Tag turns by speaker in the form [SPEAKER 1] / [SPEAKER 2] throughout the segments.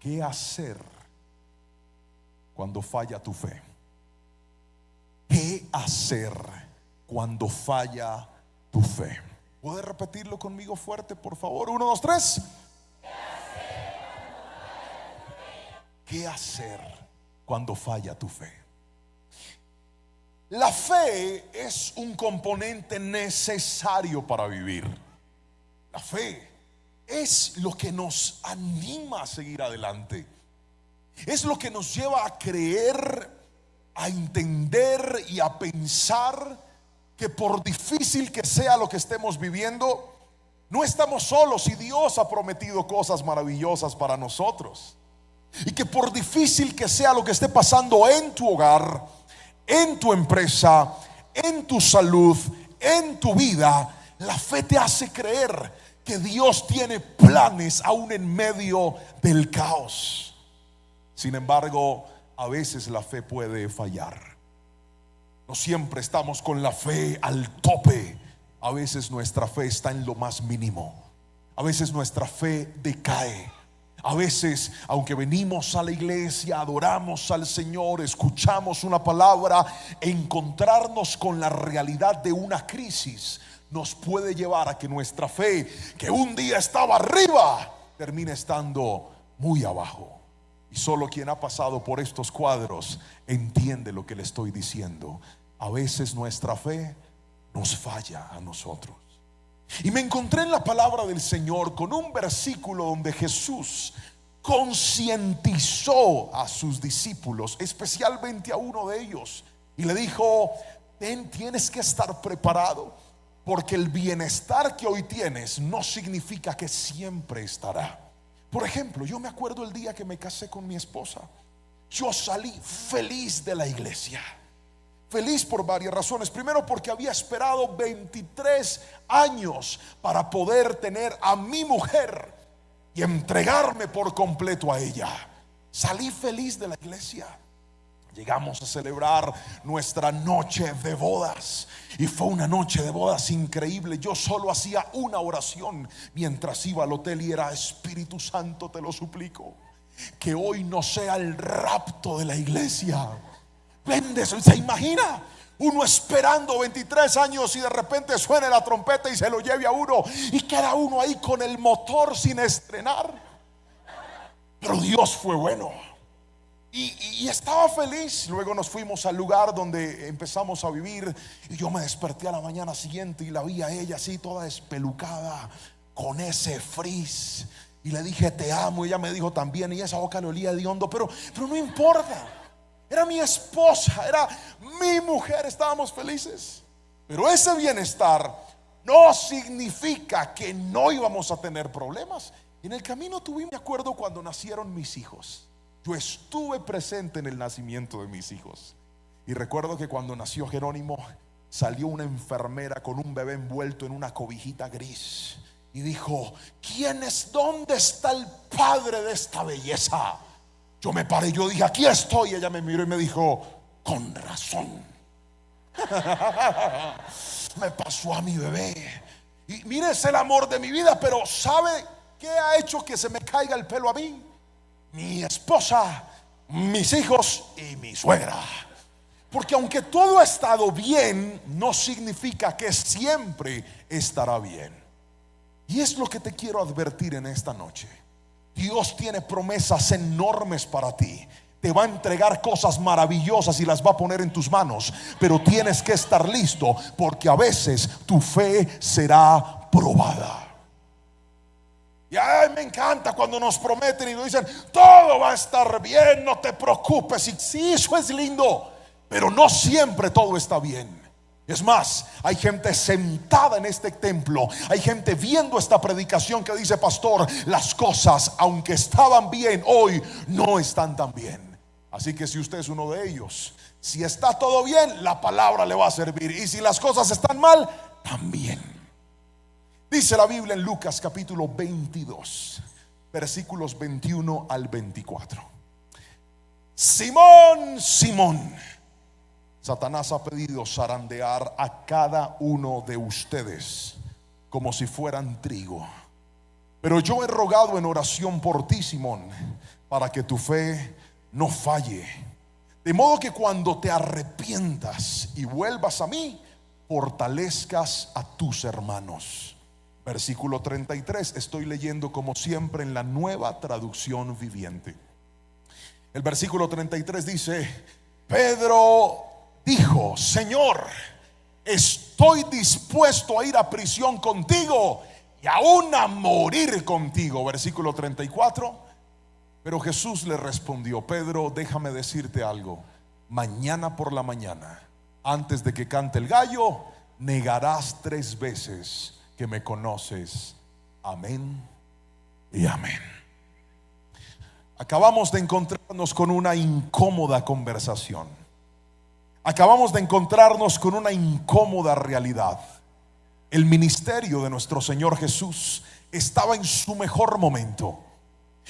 [SPEAKER 1] ¿Qué hacer cuando falla tu fe? ¿Qué hacer cuando falla tu fe? ¿Puedes repetirlo conmigo fuerte, por favor? 1, 2, 3. ¿Qué hacer cuando falla tu fe? La fe es un componente necesario para vivir. La fe es lo que nos anima a seguir adelante. Es lo que nos lleva a creer, a entender y a pensar que por difícil que sea lo que estemos viviendo, no estamos solos y Dios ha prometido cosas maravillosas para nosotros. Y que por difícil que sea lo que esté pasando en tu hogar, en tu empresa, en tu salud, en tu vida, la fe te hace creer que Dios tiene planes aún en medio del caos. Sin embargo, a veces la fe puede fallar. No siempre estamos con la fe al tope. A veces nuestra fe está en lo más mínimo. A veces nuestra fe decae. A veces, aunque venimos a la iglesia, adoramos al Señor, escuchamos una palabra, encontrarnos con la realidad de una crisis nos puede llevar a que nuestra fe, que un día estaba arriba, termine estando muy abajo. Y solo quien ha pasado por estos cuadros entiende lo que le estoy diciendo. A veces nuestra fe nos falla a nosotros. Y me encontré en la palabra del Señor con un versículo donde Jesús concientizó a sus discípulos, especialmente a uno de ellos, y le dijo: tienes que estar preparado, porque el bienestar que hoy tienes no significa que siempre estará. Por ejemplo, yo me acuerdo el día que me casé con mi esposa. Yo salí feliz de la iglesia. Feliz por varias razones. Primero, porque había esperado 23 años para poder tener a mi mujer y entregarme por completo a ella. Salí feliz de la iglesia. Llegamos a celebrar nuestra noche de bodas y fue una noche de bodas increíble. Yo solo hacía una oración mientras iba al hotel y era: Espíritu Santo, te lo suplico, que hoy no sea el rapto de la iglesia. ¿Se imagina uno esperando 23 años y de repente suene la trompeta y se lo lleve a uno y queda uno ahí con el motor sin estrenar? Pero Dios fue bueno y estaba feliz. Luego nos fuimos al lugar donde empezamos a vivir y yo me desperté a la mañana siguiente y la vi a ella así toda espelucada con ese frizz y le dije: te amo. Ella me dijo también, y esa boca le olía de hondo, pero no importa. Era mi esposa, era mi mujer, estábamos felices. Pero ese bienestar no significa que no íbamos a tener problemas. En el camino me acuerdo cuando nacieron mis hijos. Yo estuve presente en el nacimiento de mis hijos. Y recuerdo que cuando nació Jerónimo, salió una enfermera con un bebé envuelto en una cobijita gris y dijo: ¿dónde está el padre de esta belleza? Yo me paré, yo dije: aquí estoy. Ella me miró y me dijo: con razón. Me pasó a mi bebé. Y mire, es el amor de mi vida. Pero ¿sabe qué ha hecho que se me caiga el pelo a mí? Mi esposa, mis hijos y mi suegra. Porque aunque todo ha estado bien, no significa que siempre estará bien. Y es lo que te quiero advertir en esta noche. Dios tiene promesas enormes para ti. Te va a entregar cosas maravillosas y las va a poner en tus manos. Pero tienes que estar listo, porque a veces tu fe será probada. Y me encanta cuando nos prometen y nos dicen: todo va a estar bien, no te preocupes. Y sí, eso es lindo, pero no siempre todo está bien. Es más, hay gente sentada en este templo, hay gente viendo esta predicación que dice: pastor, las cosas, aunque estaban bien, hoy no están tan bien. Así que si usted es uno de ellos, si está todo bien, la palabra le va a servir. Y si las cosas están mal, también. Dice la Biblia en Lucas capítulo 22, versículos 21 al 24: Simón, Simón, Satanás ha pedido zarandear a cada uno de ustedes como si fueran trigo. Pero yo he rogado en oración por ti, Simón, para que tu fe no falle. De modo que cuando te arrepientas y vuelvas a mí, fortalezcas a tus hermanos. Versículo 33, estoy leyendo como siempre en la Nueva Traducción Viviente. El versículo 33 dice: Pedro dijo: Señor, estoy dispuesto a ir a prisión contigo y aún a morir contigo. Versículo 34. Pero Jesús le respondió: Pedro, déjame decirte algo. Mañana por la mañana, antes de que cante el gallo, negarás 3 veces que me conoces. Amén y amén. Acabamos de encontrarnos con una incómoda conversación. Acabamos de encontrarnos con una incómoda realidad. El ministerio de nuestro Señor Jesús estaba en su mejor momento.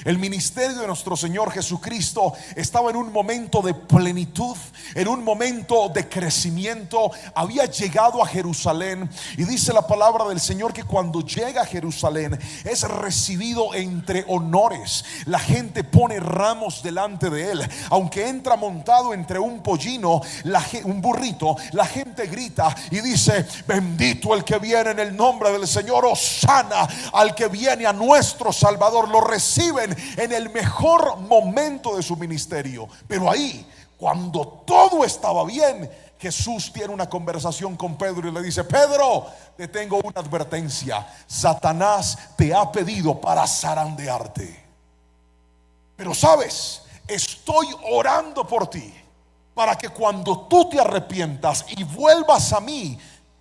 [SPEAKER 1] El ministerio de nuestro Señor Jesucristo estaba en un momento de plenitud, en un momento de crecimiento. Había llegado a Jerusalén, y dice la palabra del Señor que cuando llega a Jerusalén es recibido entre honores. La gente pone ramos delante de él. Aunque entra montado entre un pollino, un burrito, la gente grita y dice: bendito el que viene en el nombre del Señor, hosana al que viene a nuestro Salvador. Lo reciben en el mejor momento de su ministerio. Pero ahí, cuando todo estaba bien, Jesús tiene una conversación con Pedro y le dice: Pedro, te tengo una advertencia. Satanás te ha pedido para zarandearte. Pero sabes, estoy orando por ti, para que cuando tú te arrepientas y vuelvas a mí,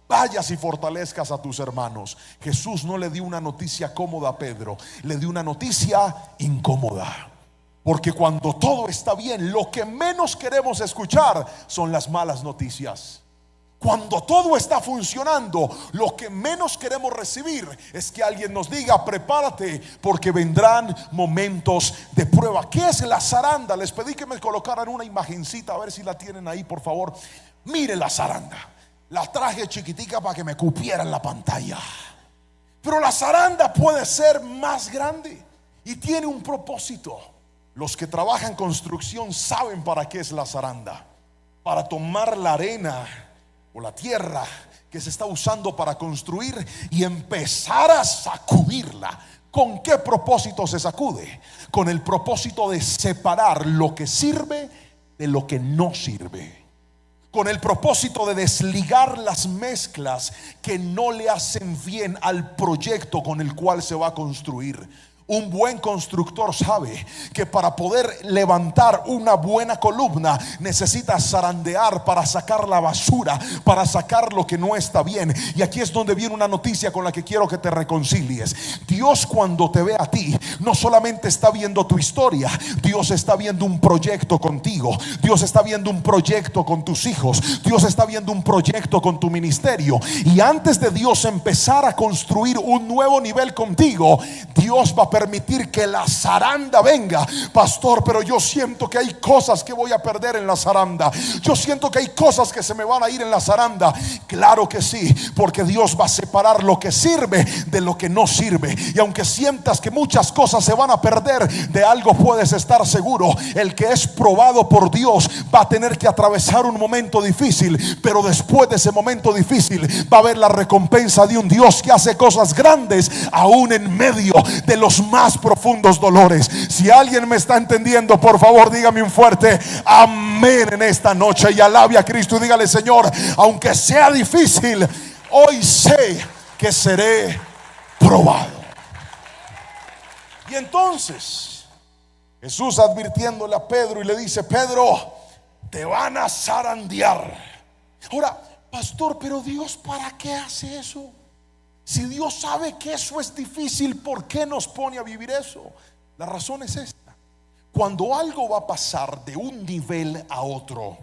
[SPEAKER 1] vayas y fortalezcas a tus hermanos. Jesús no le dio una noticia cómoda a Pedro, le dio una noticia incómoda. Porque cuando todo está bien, lo que menos queremos escuchar son las malas noticias. Cuando todo está funcionando, lo que menos queremos recibir es que alguien nos diga: prepárate, porque vendrán momentos de prueba. ¿Qué es la zaranda? Les pedí que me colocaran una imagencita, a ver si la tienen ahí, por favor. Mire la zaranda. La traje chiquitica para que me cupiera en la pantalla. Pero la zaranda puede ser más grande y tiene un propósito. Los que trabajan construcción saben para qué es la zaranda: para tomar la arena o la tierra que se está usando para construir y empezar a sacudirla. ¿Con qué propósito se sacude? Con el propósito de separar lo que sirve de lo que no sirve. Con el propósito de desligar las mezclas que no le hacen bien al proyecto con el cual se va a construir. Un buen constructor sabe que para poder levantar una buena columna necesita zarandear para sacar la basura, para sacar lo que no está bien. Y aquí es donde viene una noticia con la que quiero que te reconcilies. Dios, cuando te ve a ti, no solamente está viendo tu historia, Dios está viendo un proyecto contigo. Dios está viendo un proyecto con tus hijos. Dios está viendo un proyecto con tu ministerio. Y antes de Dios empezar a construir un nuevo nivel contigo, Dios va a permitir que la zaranda venga. Pastor, pero yo siento que hay cosas que voy a perder en la zaranda. Yo siento que hay cosas que se me van a ir en la zaranda. Claro que sí, porque Dios va a separar lo que sirve de lo que no sirve. Y aunque sientas que muchas cosas se van a perder, de algo puedes estar seguro: el que es probado por Dios va a tener que atravesar un momento difícil, pero después de ese momento difícil va a haber la recompensa de un Dios que hace cosas grandes aún en medio de los más profundos dolores. Si alguien me está entendiendo, por favor dígame un fuerte amén en esta noche y alabe a Cristo y dígale: Señor, aunque sea difícil, hoy sé que seré probado. Y entonces Jesús, advirtiéndole a Pedro, y le dice: Pedro, te van a zarandear. Ahora, pastor, pero Dios, ¿para qué hace eso? Si Dios sabe que eso es difícil, ¿por qué nos pone a vivir eso? La razón es esta: cuando algo va a pasar de un nivel a otro,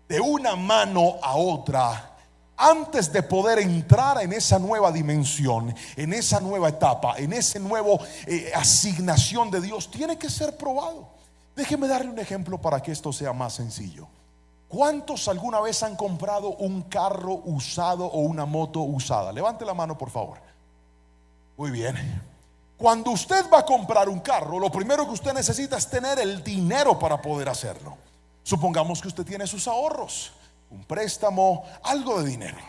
[SPEAKER 1] de una mano a otra, antes de poder entrar en esa nueva dimensión, en esa nueva etapa, en ese nuevo asignación de Dios, tiene que ser probado. Déjeme darle un ejemplo para que esto sea más sencillo. ¿Cuántos alguna vez han comprado un carro usado o una moto usada? Levante la mano, por favor. Muy bien. Cuando usted va a comprar un carro, lo primero que usted necesita es tener el dinero para poder hacerlo. Supongamos que usted tiene sus ahorros, un préstamo, algo de dinero.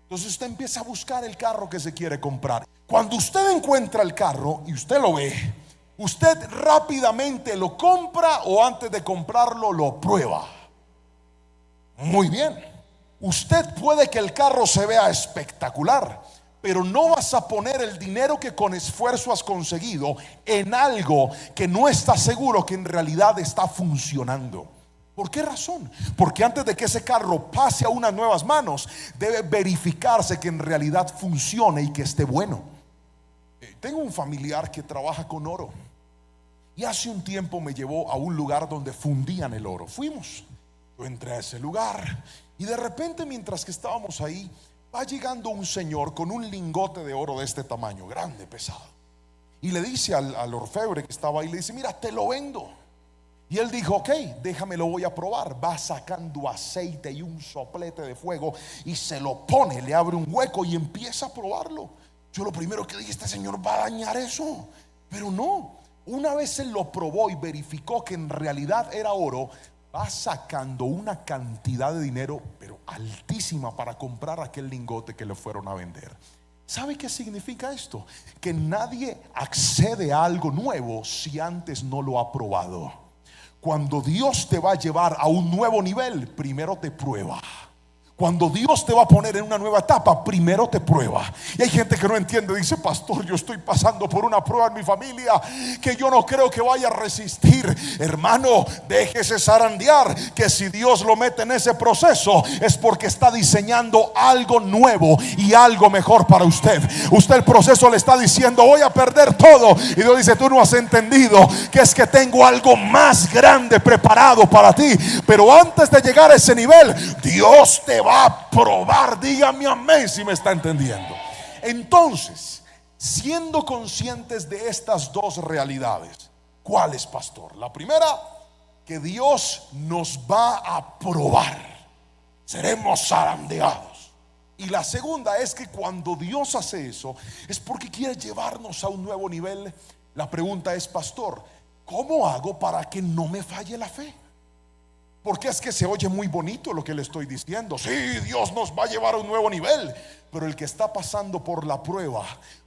[SPEAKER 1] Entonces usted empieza a buscar el carro que se quiere comprar. Cuando usted encuentra el carro y usted lo ve, usted rápidamente lo compra o antes de comprarlo lo prueba. Muy bien. Usted puede que el carro se vea espectacular, pero no vas a poner el dinero que con esfuerzo has conseguido en algo que no estás seguro que en realidad está funcionando. ¿Por qué razón? Porque antes de que ese carro pase a unas nuevas manos, debe verificarse que en realidad funcione y que esté bueno. Tengo un familiar que trabaja con oro y hace un tiempo me llevó a un lugar donde fundían el oro. Fuimos, yo entré a ese lugar y de repente, mientras que estábamos ahí, va llegando un señor con un lingote de oro de este tamaño, grande, pesado, y le dice al orfebre que estaba ahí, le dice: mira, te lo vendo. Y él dijo: ok, déjame, lo voy a probar. Va sacando aceite y un soplete de fuego y se lo pone, le abre un hueco y empieza a probarlo. Yo lo primero que dije: este señor va a dañar eso. Pero no, una vez él lo probó y verificó que en realidad era oro, va sacando una cantidad de dinero, pero altísima, para comprar aquel lingote que le fueron a vender. ¿Sabe qué significa esto? Que nadie accede a algo nuevo si antes no lo ha probado. Cuando Dios te va a llevar a un nuevo nivel, primero te prueba. Cuando Dios te va a poner en una nueva etapa, primero te prueba. Y hay gente que no entiende, dice: pastor, yo estoy pasando por una prueba en mi familia que yo no creo que vaya a resistir. Hermano, déjese zarandear, que si Dios lo mete en ese proceso es porque está diseñando algo nuevo y algo mejor para usted. Usted, el proceso le está diciendo: voy a perder todo, y Dios dice: tú no has entendido que es que tengo algo más grande preparado para ti. Pero antes de llegar a ese nivel, Dios te va a probar. Dígame amén si me está entendiendo. Entonces, siendo conscientes de estas dos realidades, ¿cuáles, pastor? La primera, que Dios nos va a probar, seremos zarandeados. Y la segunda es que cuando Dios hace eso es porque quiere llevarnos a un nuevo nivel. La pregunta es: pastor, ¿cómo hago para que no me falle la fe? Porque es que se oye muy bonito lo que le estoy diciendo. Sí, Dios nos va a llevar a un nuevo nivel, pero el que está pasando por la prueba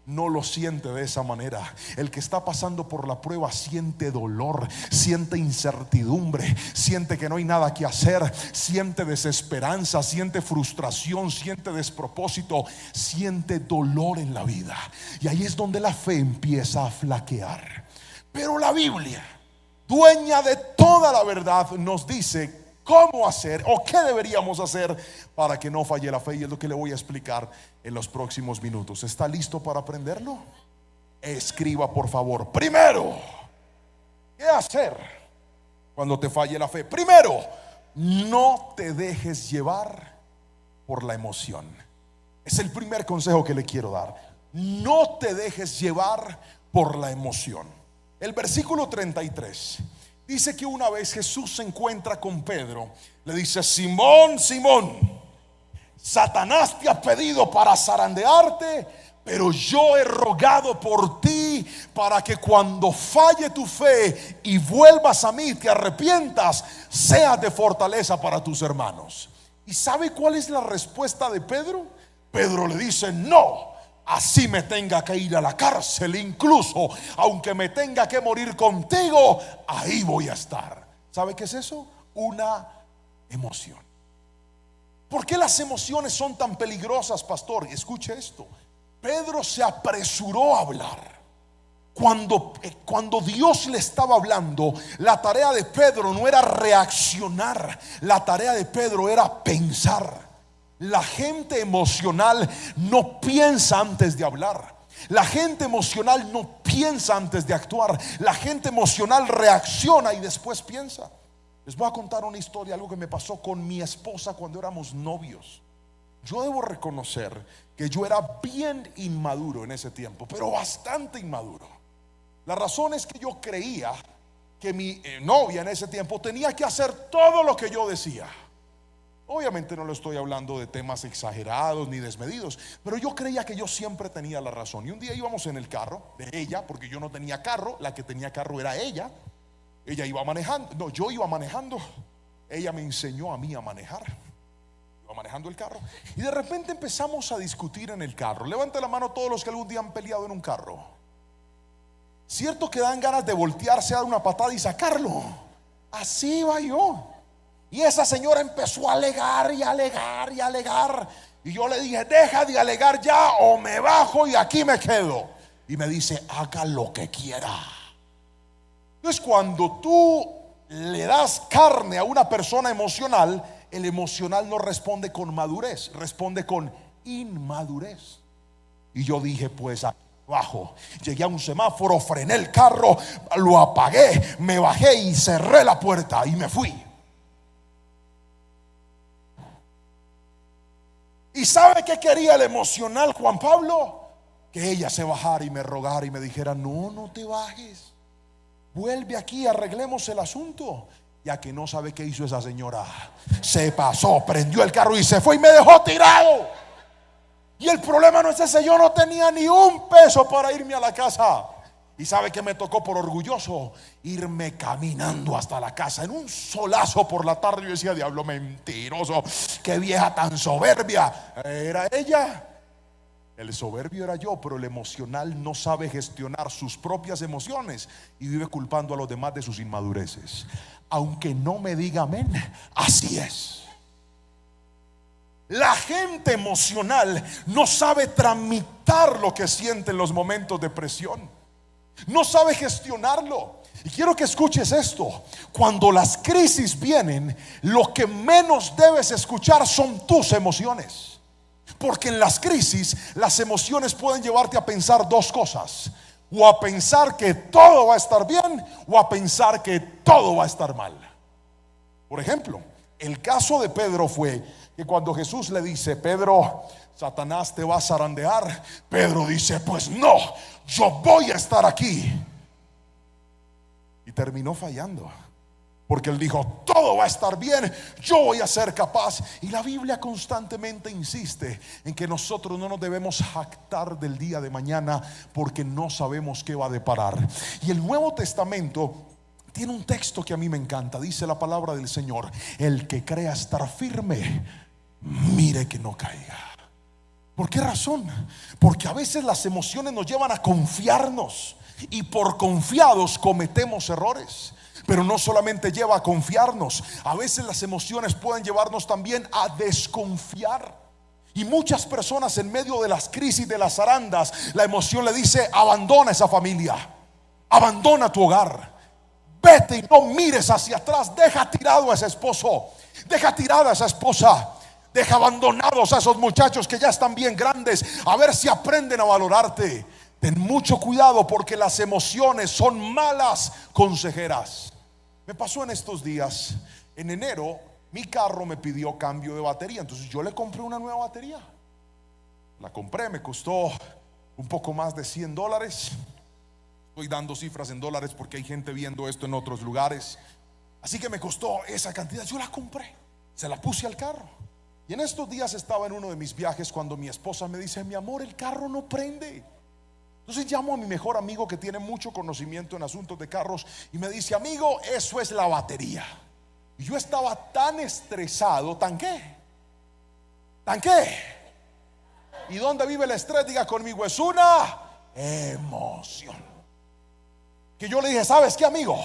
[SPEAKER 1] no lo siente de esa manera. El que está pasando por la prueba siente dolor, siente incertidumbre, siente que no hay nada que hacer, siente desesperanza, siente frustración, siente despropósito, siente dolor en la vida. Y ahí es donde la fe empieza a flaquear. Pero la Biblia, dueña de toda la verdad, nos dice cómo hacer o qué deberíamos hacer para que no falle la fe, y es lo que le voy a explicar en los próximos minutos. ¿Está listo para aprenderlo? Escriba, por favor. Primero, ¿qué hacer cuando te falle la fe? Primero, no te dejes llevar por la emoción. Es el primer consejo que le quiero dar. No te dejes llevar por la emoción. El versículo 33 dice que una vez Jesús se encuentra con Pedro, le dice: Simón, Simón, Satanás te ha pedido para zarandearte, pero yo he rogado por ti para que cuando falle tu fe y vuelvas a mí, te arrepientas, seas de fortaleza para tus hermanos. ¿Y sabe cuál es la respuesta de Pedro? Pedro le dice: no, así me tenga que ir a la cárcel, incluso aunque me tenga que morir contigo, ahí voy a estar. ¿Sabe qué es eso? Una emoción. ¿Por qué las emociones son tan peligrosas, pastor? Escuche esto. Pedro se apresuró a hablar. Cuando Dios le estaba hablando, la tarea de Pedro no era reaccionar, la tarea de Pedro era pensar. La gente emocional no piensa antes de hablar. La gente emocional no piensa antes de actuar. La gente emocional reacciona y después piensa. Les voy a contar una historia, algo que me pasó con mi esposa cuando éramos novios. Yo debo reconocer que yo era bien inmaduro en ese tiempo, pero bastante inmaduro. La razón es que yo creía que mi novia en ese tiempo tenía que hacer todo lo que yo decía. Obviamente no le estoy hablando de temas exagerados ni desmedidos, pero yo creía que yo siempre tenía la razón. Y un día íbamos en el carro de ella, porque yo no tenía carro, la que tenía carro era ella. Ella iba manejando, no, yo iba manejando. Ella me enseñó a mí a manejar. Iba manejando el carro y de repente empezamos a discutir en el carro. Levante la mano todos los que algún día han peleado en un carro. Cierto que dan ganas de voltearse, a dar una patada y sacarlo. Así va yo. Y esa señora empezó a alegar y alegar y alegar. Y yo le dije, deja de alegar ya o me bajo y aquí me quedo. Y me dice, haga lo que quiera. Entonces cuando tú le das carne a una persona emocional, el emocional no responde con madurez, responde con inmadurez. Y yo dije, pues abajo, llegué a un semáforo, frené el carro, lo apagué, me bajé y cerré la puerta y me fui. ¿Y sabe qué quería el emocional Juan Pablo? Que ella se bajara y me rogara y me dijera, no, no te bajes, vuelve aquí, arreglemos el asunto. Ya que no sabe qué hizo esa señora, se pasó, prendió el carro y se fue y me dejó tirado. Y el problema no es ese, yo no tenía ni un peso para irme a la casa. Y sabe que me tocó por orgulloso irme caminando hasta la casa en un solazo por la tarde. Yo decía, diablo mentiroso, qué vieja tan soberbia. Era ella. El soberbio era yo, pero el emocional no sabe gestionar sus propias emociones y vive culpando a los demás de sus inmadureces. Aunque no me diga amén, así es. La gente emocional no sabe tramitar lo que siente en los momentos de presión. No sabe gestionarlo. Y quiero que escuches esto. Cuando las crisis vienen, lo que menos debes escuchar son tus emociones. Porque en las crisis, las emociones pueden llevarte a pensar dos cosas: o a pensar que todo va a estar bien, o a pensar que todo va a estar mal. Por ejemplo, el caso de Pedro fue que cuando Jesús le dice, Pedro, Satanás te va a zarandear, Pedro dice, pues no, yo voy a estar aquí. Y terminó fallando, porque él dijo, todo va a estar bien, yo voy a ser capaz. Y la Biblia constantemente insiste en que nosotros no nos debemos jactar del día de mañana, porque no sabemos qué va a deparar. Y el Nuevo Testamento tiene un texto que a mí me encanta. Dice la palabra del Señor, el que crea estar firme, mire que no caiga. ¿Por qué razón? Porque a veces las emociones nos llevan a confiarnos, y por confiados cometemos errores. Pero no solamente lleva a confiarnos, a veces las emociones pueden llevarnos también a desconfiar. Y muchas personas en medio de las crisis, de las zarandas, la emoción le dice, abandona esa familia, abandona tu hogar, vete y no mires hacia atrás, deja tirado a ese esposo, deja tirada a esa esposa, deja abandonados a esos muchachos que ya están bien grandes, a ver si aprenden a valorarte. Ten mucho cuidado, porque las emociones son malas consejeras. Me pasó en estos días. En enero mi carro me pidió cambio de batería, entonces yo le compré una nueva batería. La compré, me costó un poco más de $100. Estoy dando cifras en dólares porque hay gente viendo esto en otros lugares. Así que me costó esa cantidad. Yo la compré, se la puse al carro. Y en estos días estaba en uno de mis viajes cuando mi esposa me dice, mi amor, el carro no prende. Entonces llamo a mi mejor amigo que tiene mucho conocimiento en asuntos de carros y me dice, amigo, eso es la batería. Y yo estaba tan estresado, ¿tan qué? ¿Tan qué? ¿Y dónde vive el estrés? Diga conmigo, es una emoción. Que yo le dije, ¿sabes qué, amigo?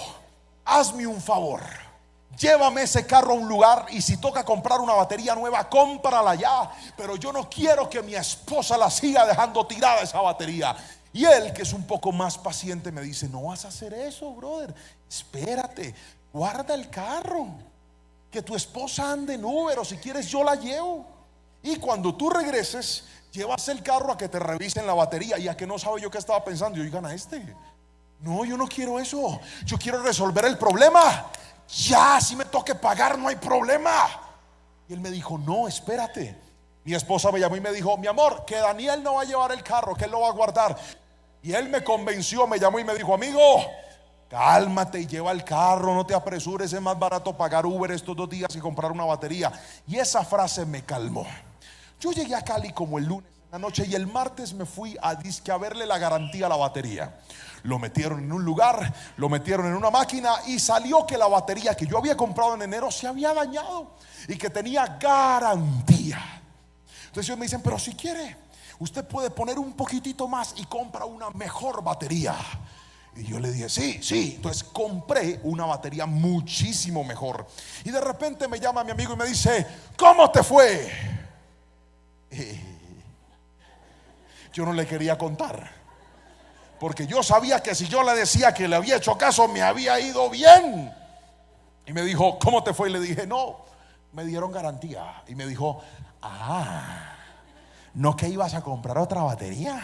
[SPEAKER 1] Hazme un favor, llévame ese carro a un lugar, y si toca comprar una batería nueva, cómprala ya, pero yo no quiero que mi esposa la siga dejando tirada esa batería. Y él, que es un poco más paciente, me dice, no vas a hacer eso, brother, espérate, guarda el carro, que tu esposa ande en Uber, o si quieres yo la llevo, y cuando tú regreses llevas el carro a que te revisen la batería. Y a que no sabe yo qué estaba pensando, yo, oigan a este, no, yo no quiero eso, yo quiero resolver el problema ya, si me toque pagar no hay problema. Y él me dijo, no, espérate. Mi esposa me llamó y me dijo, mi amor, que Daniel no va a llevar el carro, que él lo va a guardar. Y él me convenció, me llamó y me dijo, amigo, Cálmate y lleva el carro, no te apresures, es más barato pagar Uber estos 2 días que comprar una batería. Y esa frase me calmó. Yo llegué a Cali como el lunes en la noche y el martes me fui a disque a verle la garantía a la batería. Lo metieron en un lugar, lo metieron en una máquina y salió que la batería que yo había comprado en enero se había dañado y que tenía garantía. Entonces ellos me dicen, pero si quiere, usted puede poner un poquitito más y compra una mejor batería. Y yo le dije, sí. Entonces compré una batería muchísimo mejor. Y de repente me llama mi amigo y me dice, ¿cómo te fue? Yo no le quería contar, porque yo sabía que si yo le decía que le había hecho caso, me había ido bien. Y me dijo, ¿cómo te fue? Y le dije, no, me dieron garantía. Y me dijo, ¿no que ibas a comprar otra batería?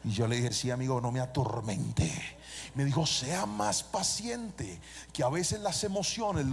[SPEAKER 1] Y yo le dije, sí, amigo, no me atormente. Me dijo, sea más paciente, que a veces las emociones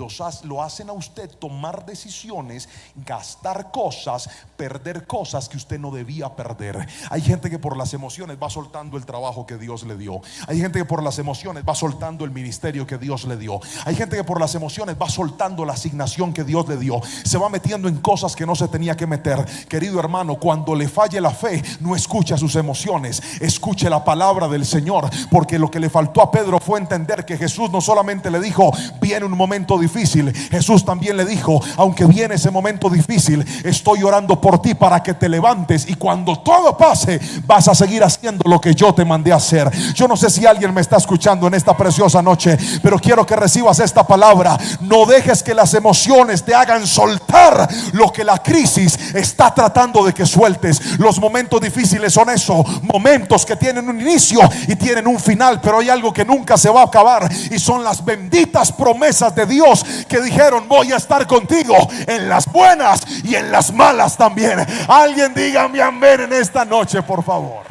[SPEAKER 1] lo hacen a usted tomar decisiones, gastar cosas, perder cosas que usted no debía perder. Hay gente que por las emociones va soltando el trabajo que Dios le dio. Hay gente que por las emociones va soltando el ministerio que Dios le dio. Hay gente que por las emociones va soltando la asignación que Dios le dio. Se va metiendo en cosas que no se tenía que meter. Querido hermano, cuando le falle la fe, no escuche sus emociones, escuche la palabra del Señor, porque lo que le faltó a Pedro fue entender que Jesús no solamente le dijo, viene un momento difícil. Jesús también le dijo, aunque viene ese momento difícil, estoy orando por ti para que te levantes, y cuando todo pase vas a seguir haciendo lo que yo te mandé a hacer. Yo no sé si alguien me está escuchando en esta preciosa noche, pero quiero que recibas esta palabra. No dejes que las emociones te hagan soltar lo que la crisis está tratando de que sueltes. Los momentos difíciles son eso, momentos que tienen un inicio y tienen un final, pero hay algo que nunca se va a acabar, y son las benditas promesas de Dios que dijeron, voy a estar contigo en las buenas y en las malas también. Alguien dígame amén en esta noche, por favor.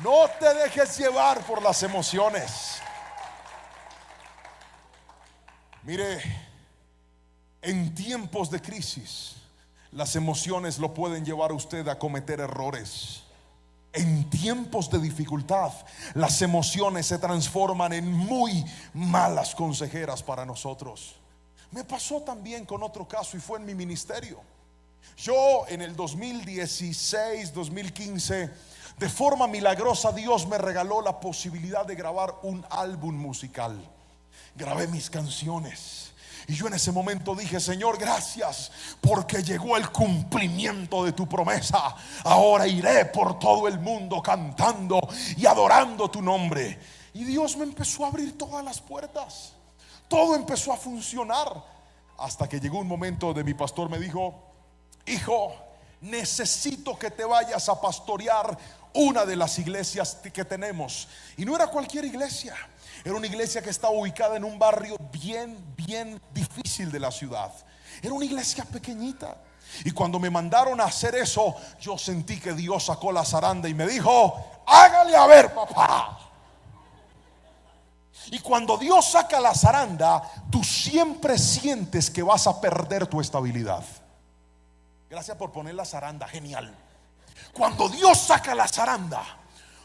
[SPEAKER 1] No te dejes llevar por las emociones. Mire, en tiempos de crisis, las emociones lo pueden llevar a usted a cometer errores. En tiempos de dificultad, las emociones se transforman en muy malas consejeras para nosotros. Me pasó también con otro caso, y fue en mi ministerio. Yo en el 2016, 2015, de forma milagrosa, Dios me regaló la posibilidad de grabar un álbum musical. Grabé mis canciones. Y yo en ese momento dije, Señor, gracias, porque llegó el cumplimiento de tu promesa. Ahora iré por todo el mundo cantando y adorando tu nombre. Y Dios me empezó a abrir todas las puertas. Todo empezó a funcionar, hasta que llegó un momento donde mi pastor me dijo, hijo, necesito que te vayas a pastorear una de las iglesias que tenemos. Y no era cualquier iglesia. Era una iglesia que estaba ubicada en un barrio bien difícil de la ciudad. Era una iglesia pequeñita. Y cuando me mandaron a hacer eso, yo sentí que Dios sacó la zaranda y me dijo, hágale a ver, papá. Y cuando Dios saca la zaranda, tú siempre sientes que vas a perder tu estabilidad. Gracias por poner la zaranda, genial. Cuando Dios saca la zaranda,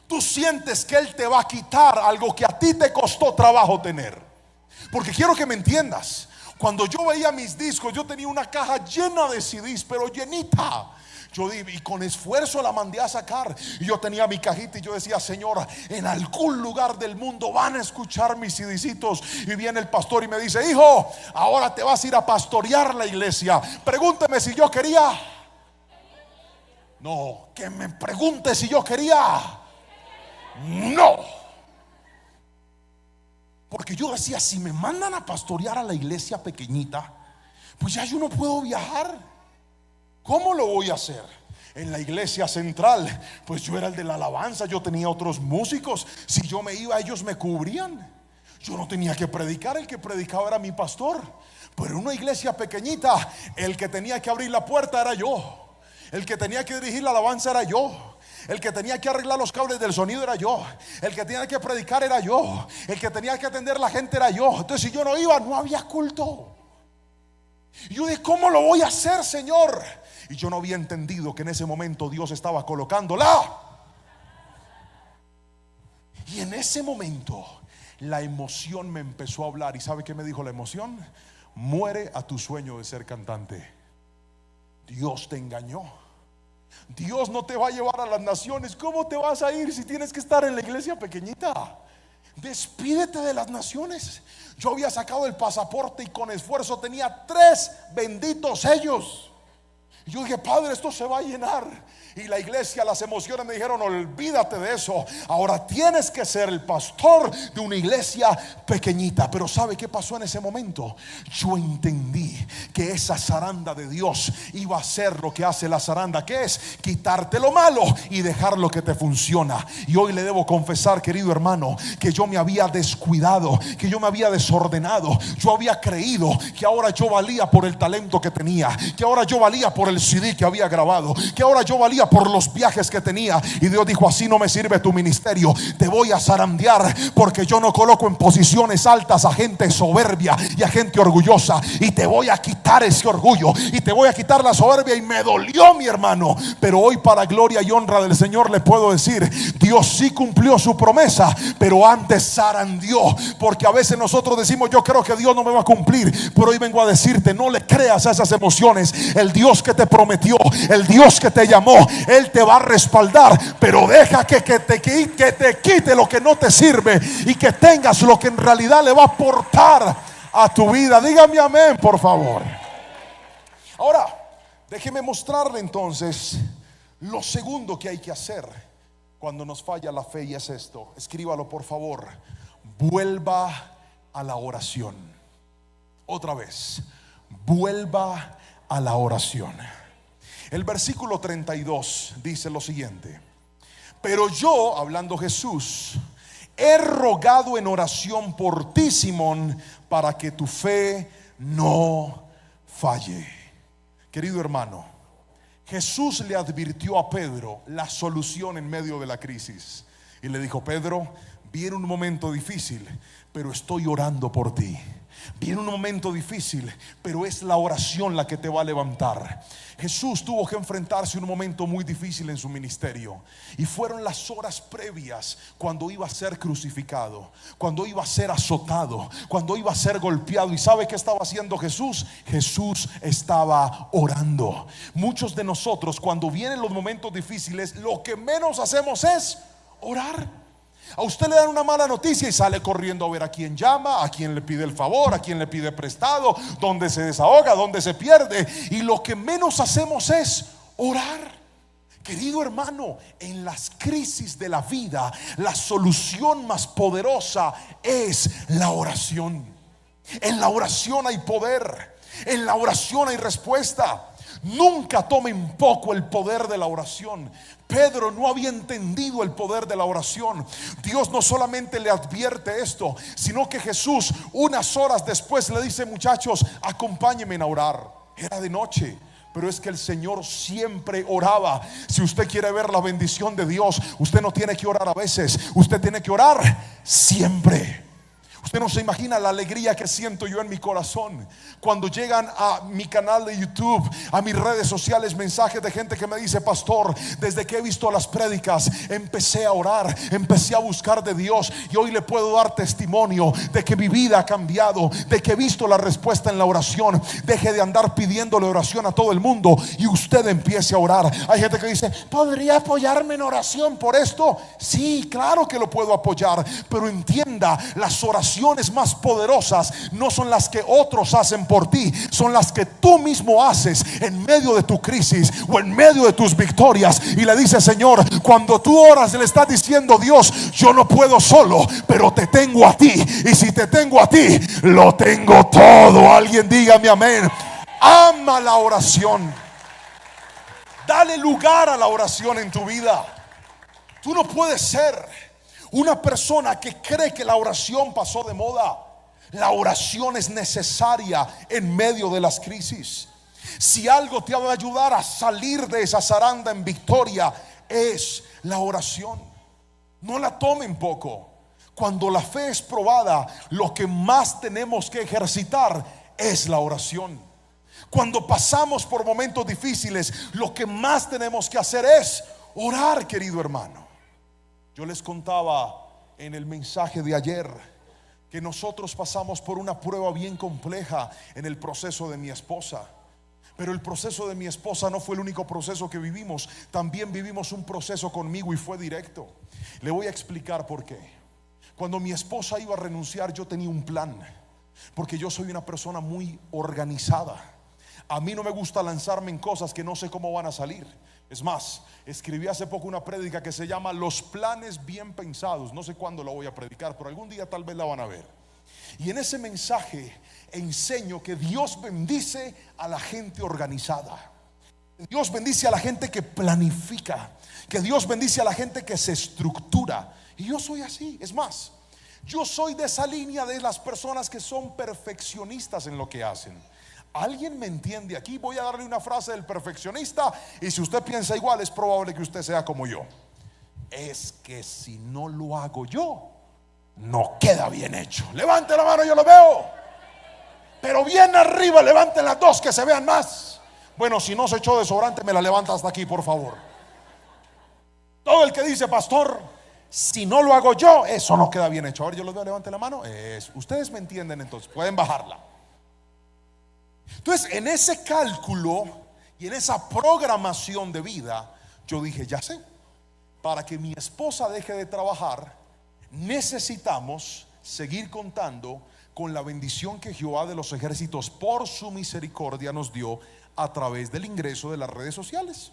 [SPEAKER 1] tú sientes que Él te va a quitar algo que a ti te costó trabajo tener. Porque quiero que me entiendas, cuando yo veía mis discos, yo tenía una caja llena de CDs, pero llenita. Y con esfuerzo la mandé a sacar. Y yo tenía mi cajita y yo decía, Señor, en algún lugar del mundo van a escuchar mis CDcitos. Y viene el pastor y me dice, hijo, ahora te vas a ir a pastorear la iglesia. Pregúnteme si yo quería. No, que me pregunte si yo quería. No. Porque yo decía, si me mandan a pastorear a la iglesia pequeñita, pues ya yo no puedo viajar. ¿Cómo lo voy a hacer? En la iglesia central, pues yo era el de la alabanza, yo tenía otros músicos. Si yo me iba, ellos me cubrían. Yo no tenía que predicar, el que predicaba era mi pastor. Pero en una iglesia pequeñita, el que tenía que abrir la puerta era yo. El que tenía que dirigir la alabanza era yo. El que tenía que arreglar los cables del sonido era yo. El que tenía que predicar era yo. El que tenía que atender a la gente era yo. Entonces si yo no iba, no había culto. Y yo dije, ¿cómo lo voy a hacer, Señor? Y yo no había entendido que en ese momento Dios estaba colocándola. Y en ese momento la emoción me empezó a hablar. ¿Y sabe qué me dijo la emoción? Muere a tu sueño de ser cantante. Dios te engañó. Dios no te va a llevar a las naciones. ¿Cómo te vas a ir si tienes que estar en la iglesia pequeñita? Despídete de las naciones. Yo había sacado el pasaporte y con esfuerzo tenía 3 benditos sellos. Y yo dije, Padre, esto se va a llenar. Y la iglesia, las emociones me dijeron, olvídate de eso. Ahora tienes que ser el pastor de una iglesia pequeñita. Pero ¿sabe qué pasó en ese momento? Yo entendí que esa zaranda de Dios iba a hacer lo que hace la zaranda, que es quitarte lo malo y dejar lo que te funciona. Y hoy le debo confesar, querido hermano, que yo me había descuidado, que yo me había desordenado. Yo había creído que ahora yo valía por el talento que tenía, que ahora yo valía por el CD que había grabado, que ahora yo valía por los viajes que tenía. Y Dios dijo, así no me sirve tu ministerio. Te voy a zarandear, porque yo no coloco en posiciones altas a gente soberbia y a gente orgullosa. Y te voy a quitar ese orgullo y te voy a quitar la soberbia. Y me dolió, mi hermano, pero hoy, para gloria y honra del Señor, le puedo decir, Dios sí cumplió su promesa, pero antes zarandeó. Porque a veces nosotros decimos, yo creo que Dios no me va a cumplir, pero hoy vengo a decirte, no le creas a esas emociones. El Dios que te prometió, el Dios que te llamó, Él te va a respaldar. Pero deja que te quite lo que no te sirve y que tengas lo que en realidad le va a aportar a tu vida. Dígame amén, por favor. Ahora, déjeme mostrarle entonces lo segundo que hay que hacer cuando nos falla la fe, y es esto. Escríbalo, por favor. Vuelva a la oración. Otra vez, vuelva a la oración. El versículo 32 dice lo siguiente: pero yo, hablando Jesús, he rogado en oración por ti, Simón, para que tu fe no falle. Querido hermano, Jesús le advirtió a Pedro la solución en medio de la crisis. Y le dijo, Pedro, viene un momento difícil, pero estoy orando por ti. Viene un momento difícil, pero es la oración la que te va a levantar. Jesús tuvo que enfrentarse a un momento muy difícil en su ministerio, y fueron las horas previas, cuando iba a ser crucificado, cuando iba a ser azotado, cuando iba a ser golpeado. ¿Y sabe qué estaba haciendo Jesús? Jesús estaba orando. Muchos de nosotros, cuando vienen los momentos difíciles, lo que menos hacemos es orar. A usted le dan una mala noticia y sale corriendo a ver a quién llama, a quién le pide el favor, a quién le pide prestado, dónde se desahoga, dónde se pierde. Y lo que menos hacemos es orar. Querido hermano, en las crisis de la vida, la solución más poderosa es la oración. En la oración hay poder, en la oración hay respuesta. Nunca tomen poco el poder de la oración. Pedro no había entendido el poder de la oración. Dios no solamente le advierte esto, sino que Jesús, unas horas después, le dice, muchachos, acompáñenme a orar. Era de noche, pero es que el Señor siempre oraba. Si usted quiere ver la bendición de Dios, usted no tiene que orar a veces, usted tiene que orar siempre. Usted no se imagina la alegría que siento yo en mi corazón cuando llegan a mi canal de YouTube, a mis redes sociales, mensajes de gente que me dice, pastor, desde que he visto las prédicas empecé a orar, empecé a buscar de Dios, y hoy le puedo dar testimonio de que mi vida ha cambiado, de que he visto la respuesta en la oración. Deje de andar pidiéndole oración a todo el mundo y usted empiece a orar. Hay gente que dice, ¿podría apoyarme en oración por esto? Sí, claro que lo puedo apoyar, pero entienda, las oraciones más poderosas no son las que otros hacen por ti, son las que tú mismo haces en medio de tu crisis o en medio de tus victorias. Y le dice, Señor, cuando tú oras, le estás diciendo, Dios, yo no puedo solo, pero te tengo a ti, y si te tengo a ti, lo tengo todo. Alguien dígame amén. Ama la oración. Dale lugar a la oración en tu vida. Tú no puedes ser una persona que cree que la oración pasó de moda. La oración es necesaria en medio de las crisis. Si algo te va a ayudar a salir de esa zaranda en victoria, es la oración. No la tomen poco. Cuando la fe es probada, lo que más tenemos que ejercitar es la oración. Cuando pasamos por momentos difíciles, lo que más tenemos que hacer es orar, querido hermano. Yo les contaba en el mensaje de ayer que nosotros pasamos por una prueba bien compleja en el proceso de mi esposa. Pero el proceso de mi esposa no fue el único proceso que vivimos. También vivimos un proceso conmigo y fue directo. Le voy a explicar por qué. Cuando mi esposa iba a renunciar, yo tenía un plan, porque yo soy una persona muy organizada. A mí no me gusta lanzarme en cosas que no sé cómo van a salir. Es más, escribí hace poco una prédica que se llama Los planes bien pensados. No sé cuándo la voy a predicar, pero algún día tal vez la van a ver. Y en ese mensaje enseño que Dios bendice a la gente organizada. Dios bendice a la gente que planifica, que Dios bendice a la gente que se estructura. Y yo soy así. Es más, yo soy de esa línea de las personas que son perfeccionistas en lo que hacen. ¿Alguien me entiende aquí? Voy a darle una frase del perfeccionista, y si usted piensa igual, es probable que usted sea como yo. Es que si no lo hago yo, no queda bien hecho. Levante la mano, yo lo veo. Pero bien arriba, levanten las dos que se vean más. Bueno, si no se echó desodorante, me la levanta hasta aquí, por favor. Todo el que dice, pastor, si no lo hago yo, eso no queda bien hecho. Ahora yo lo veo, levante la mano. Ustedes me entienden, entonces pueden bajarla. Entonces, en ese cálculo y en esa programación de vida, yo dije, ya sé, para que mi esposa deje de trabajar, necesitamos seguir contando con la bendición que Jehová de los ejércitos por su misericordia nos dio a través del ingreso de las redes sociales.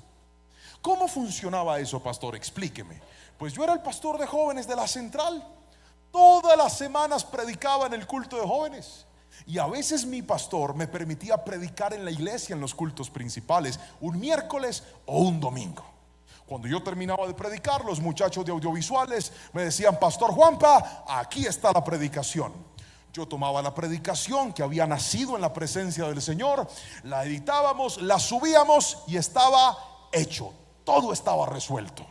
[SPEAKER 1] ¿Cómo funcionaba eso, pastor? Explíqueme. Pues yo era el pastor de jóvenes de la central. Todas las semanas predicaba en el culto de jóvenes. Y a veces mi pastor me permitía predicar en la iglesia en los cultos principales, un miércoles o un domingo. Cuando yo terminaba de predicar, los muchachos de audiovisuales me decían, pastor Juanpa, aquí está la predicación. Yo tomaba la predicación que había nacido en la presencia del Señor, la editábamos, la subíamos y estaba hecho. Todo estaba resuelto.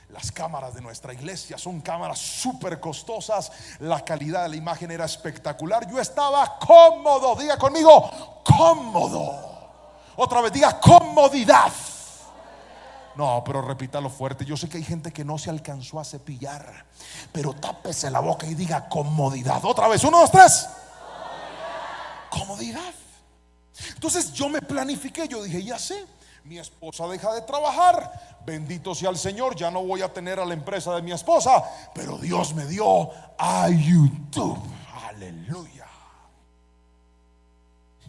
[SPEAKER 1] Las cámaras de nuestra iglesia son cámaras súper costosas. La calidad de la imagen era espectacular. Yo estaba cómodo. Diga conmigo, cómodo. Otra vez, diga comodidad. No, pero repítalo fuerte. Yo sé que hay gente que no se alcanzó a cepillar, pero tápese la boca y diga comodidad. Otra vez, 1, 2, 3. Comodidad. Entonces yo me planifiqué. Yo dije, ya sé, mi esposa deja de trabajar, bendito sea el Señor, ya no voy a tener a la empresa de mi esposa, pero Dios me dio a YouTube. Aleluya.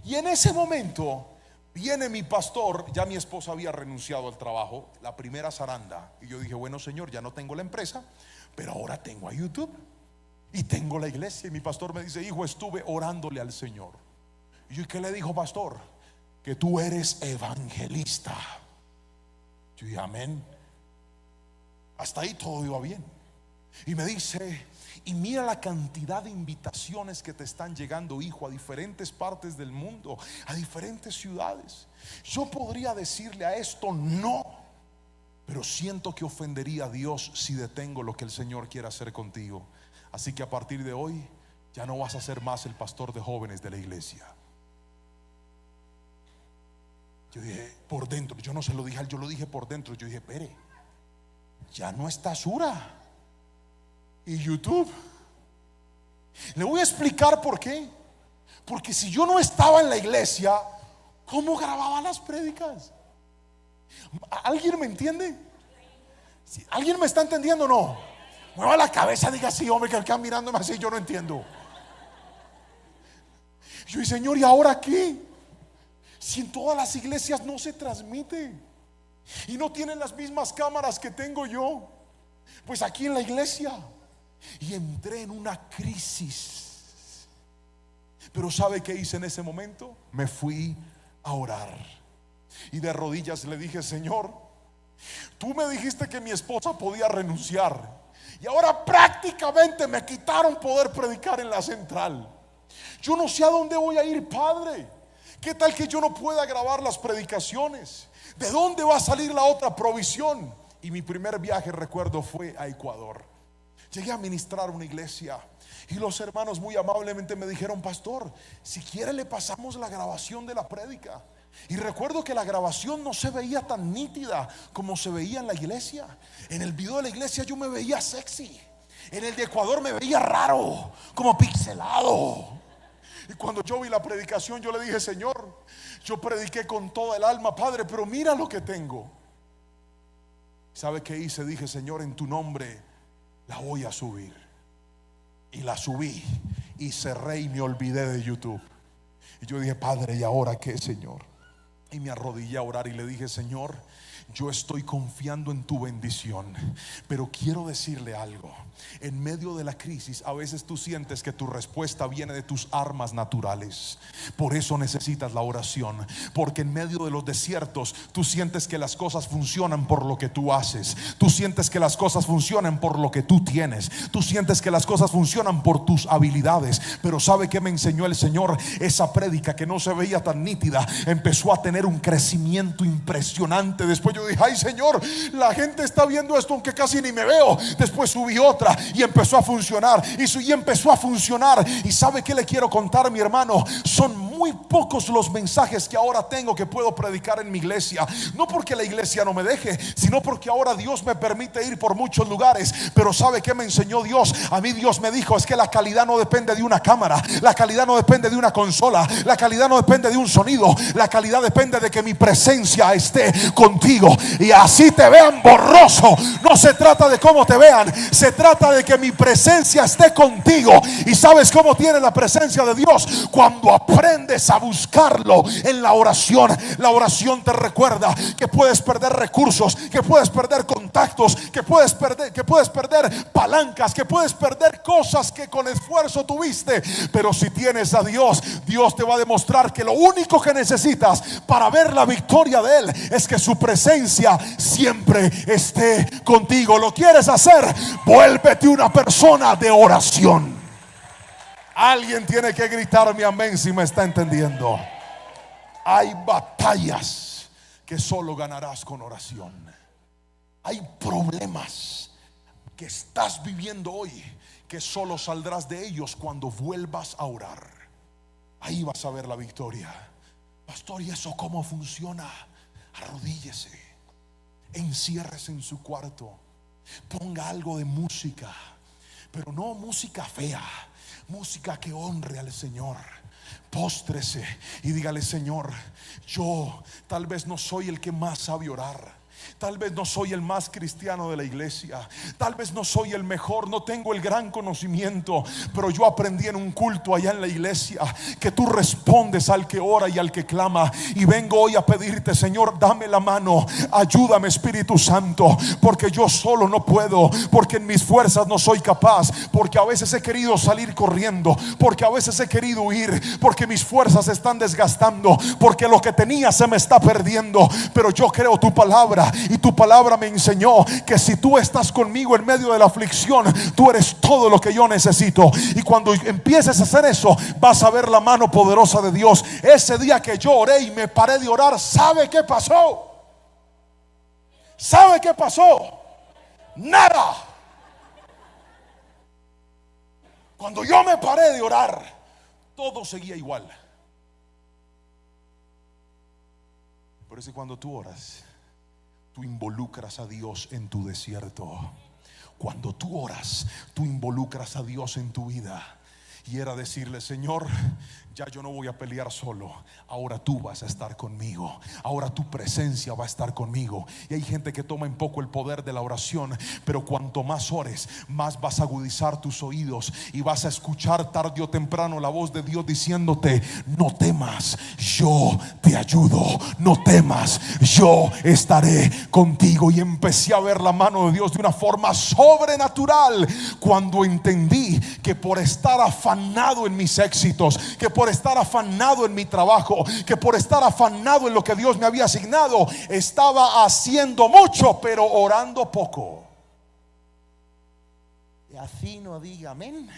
[SPEAKER 1] Y en ese momento viene mi pastor. Ya mi esposa había renunciado al trabajo, la primera zaranda. Y yo dije, bueno, Señor, ya no tengo la empresa, pero ahora tengo a YouTube y tengo la iglesia. Y mi pastor me dice, hijo, estuve orándole al Señor. Y yo, ¿qué le dijo, pastor? Que tú eres evangelista. Yo dije, amén. Hasta ahí todo iba bien. Y me dice, y mira la cantidad de invitaciones que te están llegando, hijo, a diferentes partes del mundo, a diferentes ciudades. Yo podría decirle a esto no, pero siento que ofendería a Dios si detengo lo que el Señor quiere hacer contigo. Así que a partir de hoy ya no vas a ser más el pastor de jóvenes de la iglesia. Yo dije por dentro, yo no se lo dije a él, yo lo dije por dentro. Yo dije, espere, ya no está Sura y YouTube. Le voy a explicar por qué. Porque si yo no estaba en la iglesia, ¿cómo grababa las prédicas? ¿Alguien me entiende? ¿Alguien me está entendiendo o no? Mueva la cabeza, diga sí, hombre, que el que está mirándome así, yo no entiendo. Yo dije, Señor, ¿y ahora qué? Si en todas las iglesias no se transmite y no tienen las mismas cámaras que tengo yo, pues aquí en la iglesia. Y entré en una crisis. Pero ¿sabe qué hice en ese momento? Me fui a orar y de rodillas le dije, Señor, tú me dijiste que mi esposa podía renunciar y ahora prácticamente me quitaron poder predicar en la central. Yo no sé a dónde voy a ir, Padre. ¿Qué tal que yo no pueda grabar las predicaciones? ¿De dónde va a salir la otra provisión? Y mi primer viaje, recuerdo, fue a Ecuador. Llegué a ministrar una iglesia y los hermanos muy amablemente me dijeron, pastor, si quiere le pasamos la grabación de la prédica. Y recuerdo que la grabación no se veía tan nítida como se veía en la iglesia. En el video de la iglesia yo me veía sexy. En el de Ecuador me veía raro, como pixelado. Y cuando yo vi la predicación, yo le dije: Señor, yo prediqué con toda el alma, Padre, pero mira lo que tengo. ¿Sabe qué hice? Dije: Señor, en tu nombre la voy a subir. Y la subí y cerré y me olvidé de YouTube. Y yo dije: Padre, ¿y ahora qué, Señor? Y me arrodillé a orar y le dije: Señor, yo estoy confiando en tu bendición, pero quiero decirle algo. En medio de la crisis, a veces tú sientes que tu respuesta viene de tus armas naturales. Por eso necesitas la oración, porque en medio de los desiertos tú sientes que las cosas funcionan por lo que tú haces. Tú sientes que las cosas funcionan por lo que tú tienes. Tú sientes que las cosas funcionan por tus habilidades. Pero ¿sabe qué me enseñó el Señor? Esa prédica que no se veía tan nítida empezó a tener un crecimiento impresionante. Después yo dije: ay, Señor, la gente está viendo esto aunque casi ni me veo. Después subí otra y empezó a funcionar, y empezó a funcionar. Y ¿sabe qué le quiero contar, mi hermano? Son muy pocos los mensajes que ahora tengo que puedo predicar en mi iglesia. No porque la iglesia no me deje, sino porque ahora Dios me permite ir por muchos lugares. Pero ¿sabe qué me enseñó Dios? A mí Dios me dijo: es que la calidad no depende de una cámara, la calidad no depende de una consola, la calidad no depende de un sonido, la calidad depende de que mi presencia esté contigo. Y así te vean borroso, no se trata de cómo te vean, se trata de que mi presencia esté contigo. ¿Y sabes cómo tiene la presencia de Dios? Cuando aprendes a buscarlo en la oración. La oración te recuerda que puedes perder recursos, que puedes perder contactos, que puedes perder palancas, que puedes perder cosas que con esfuerzo tuviste. Pero si tienes a Dios, Dios te va a demostrar que lo único que necesitas para ver la victoria de Él es que su presencia siempre esté contigo. ¿Lo quieres hacer? Vuélvete una persona de oración. Alguien tiene que gritarme amén si me está entendiendo. Hay batallas que solo ganarás con oración. Hay problemas que estás viviendo hoy que solo saldrás de ellos cuando vuelvas a orar. Ahí vas a ver la victoria. Pastor, ¿y eso cómo funciona? Arrodíllese, enciérrese en su cuarto, ponga algo de música, pero no música fea, música que honre al Señor. Póstrese y dígale: Señor, yo tal vez no soy el que más sabe orar, tal vez no soy el más cristiano de la iglesia, tal vez no soy el mejor, no tengo el gran conocimiento, pero yo aprendí en un culto allá en la iglesia que tú respondes al que ora y al que clama. Y vengo hoy a pedirte: Señor, dame la mano, ayúdame, Espíritu Santo, porque yo solo no puedo, porque en mis fuerzas no soy capaz, porque a veces he querido salir corriendo, porque a veces he querido huir, porque mis fuerzas se están desgastando, porque lo que tenía se me está perdiendo. Pero yo creo tu palabra, y tu palabra me enseñó que si tú estás conmigo en medio de la aflicción, tú eres todo lo que yo necesito. Y cuando empieces a hacer eso, vas a ver la mano poderosa de Dios. Ese día que yo oré y me paré de orar, ¿sabe qué pasó? ¿Sabe qué pasó? Nada. Cuando yo me paré de orar, todo seguía igual. Por eso cuando tú oras, tú involucras a Dios en tu desierto. Cuando tú oras, tú involucras a Dios en tu vida. Y era decirle: Señor, ya yo no voy a pelear solo, ahora tú vas a estar conmigo, ahora tu presencia va a estar conmigo. Y hay gente que toma en poco el poder de la oración, pero cuanto más ores, más vas a agudizar tus oídos y vas a escuchar tarde o temprano la voz de Dios diciéndote: no temas, yo te ayudo, no temas, yo estaré contigo. Y empecé a ver la mano de Dios de una forma sobrenatural cuando entendí que por estar afanado en mis éxitos, que por estar afanado en mi trabajo, que por estar afanado en lo que Dios me había asignado, estaba haciendo mucho pero orando poco. Y así no diga amén.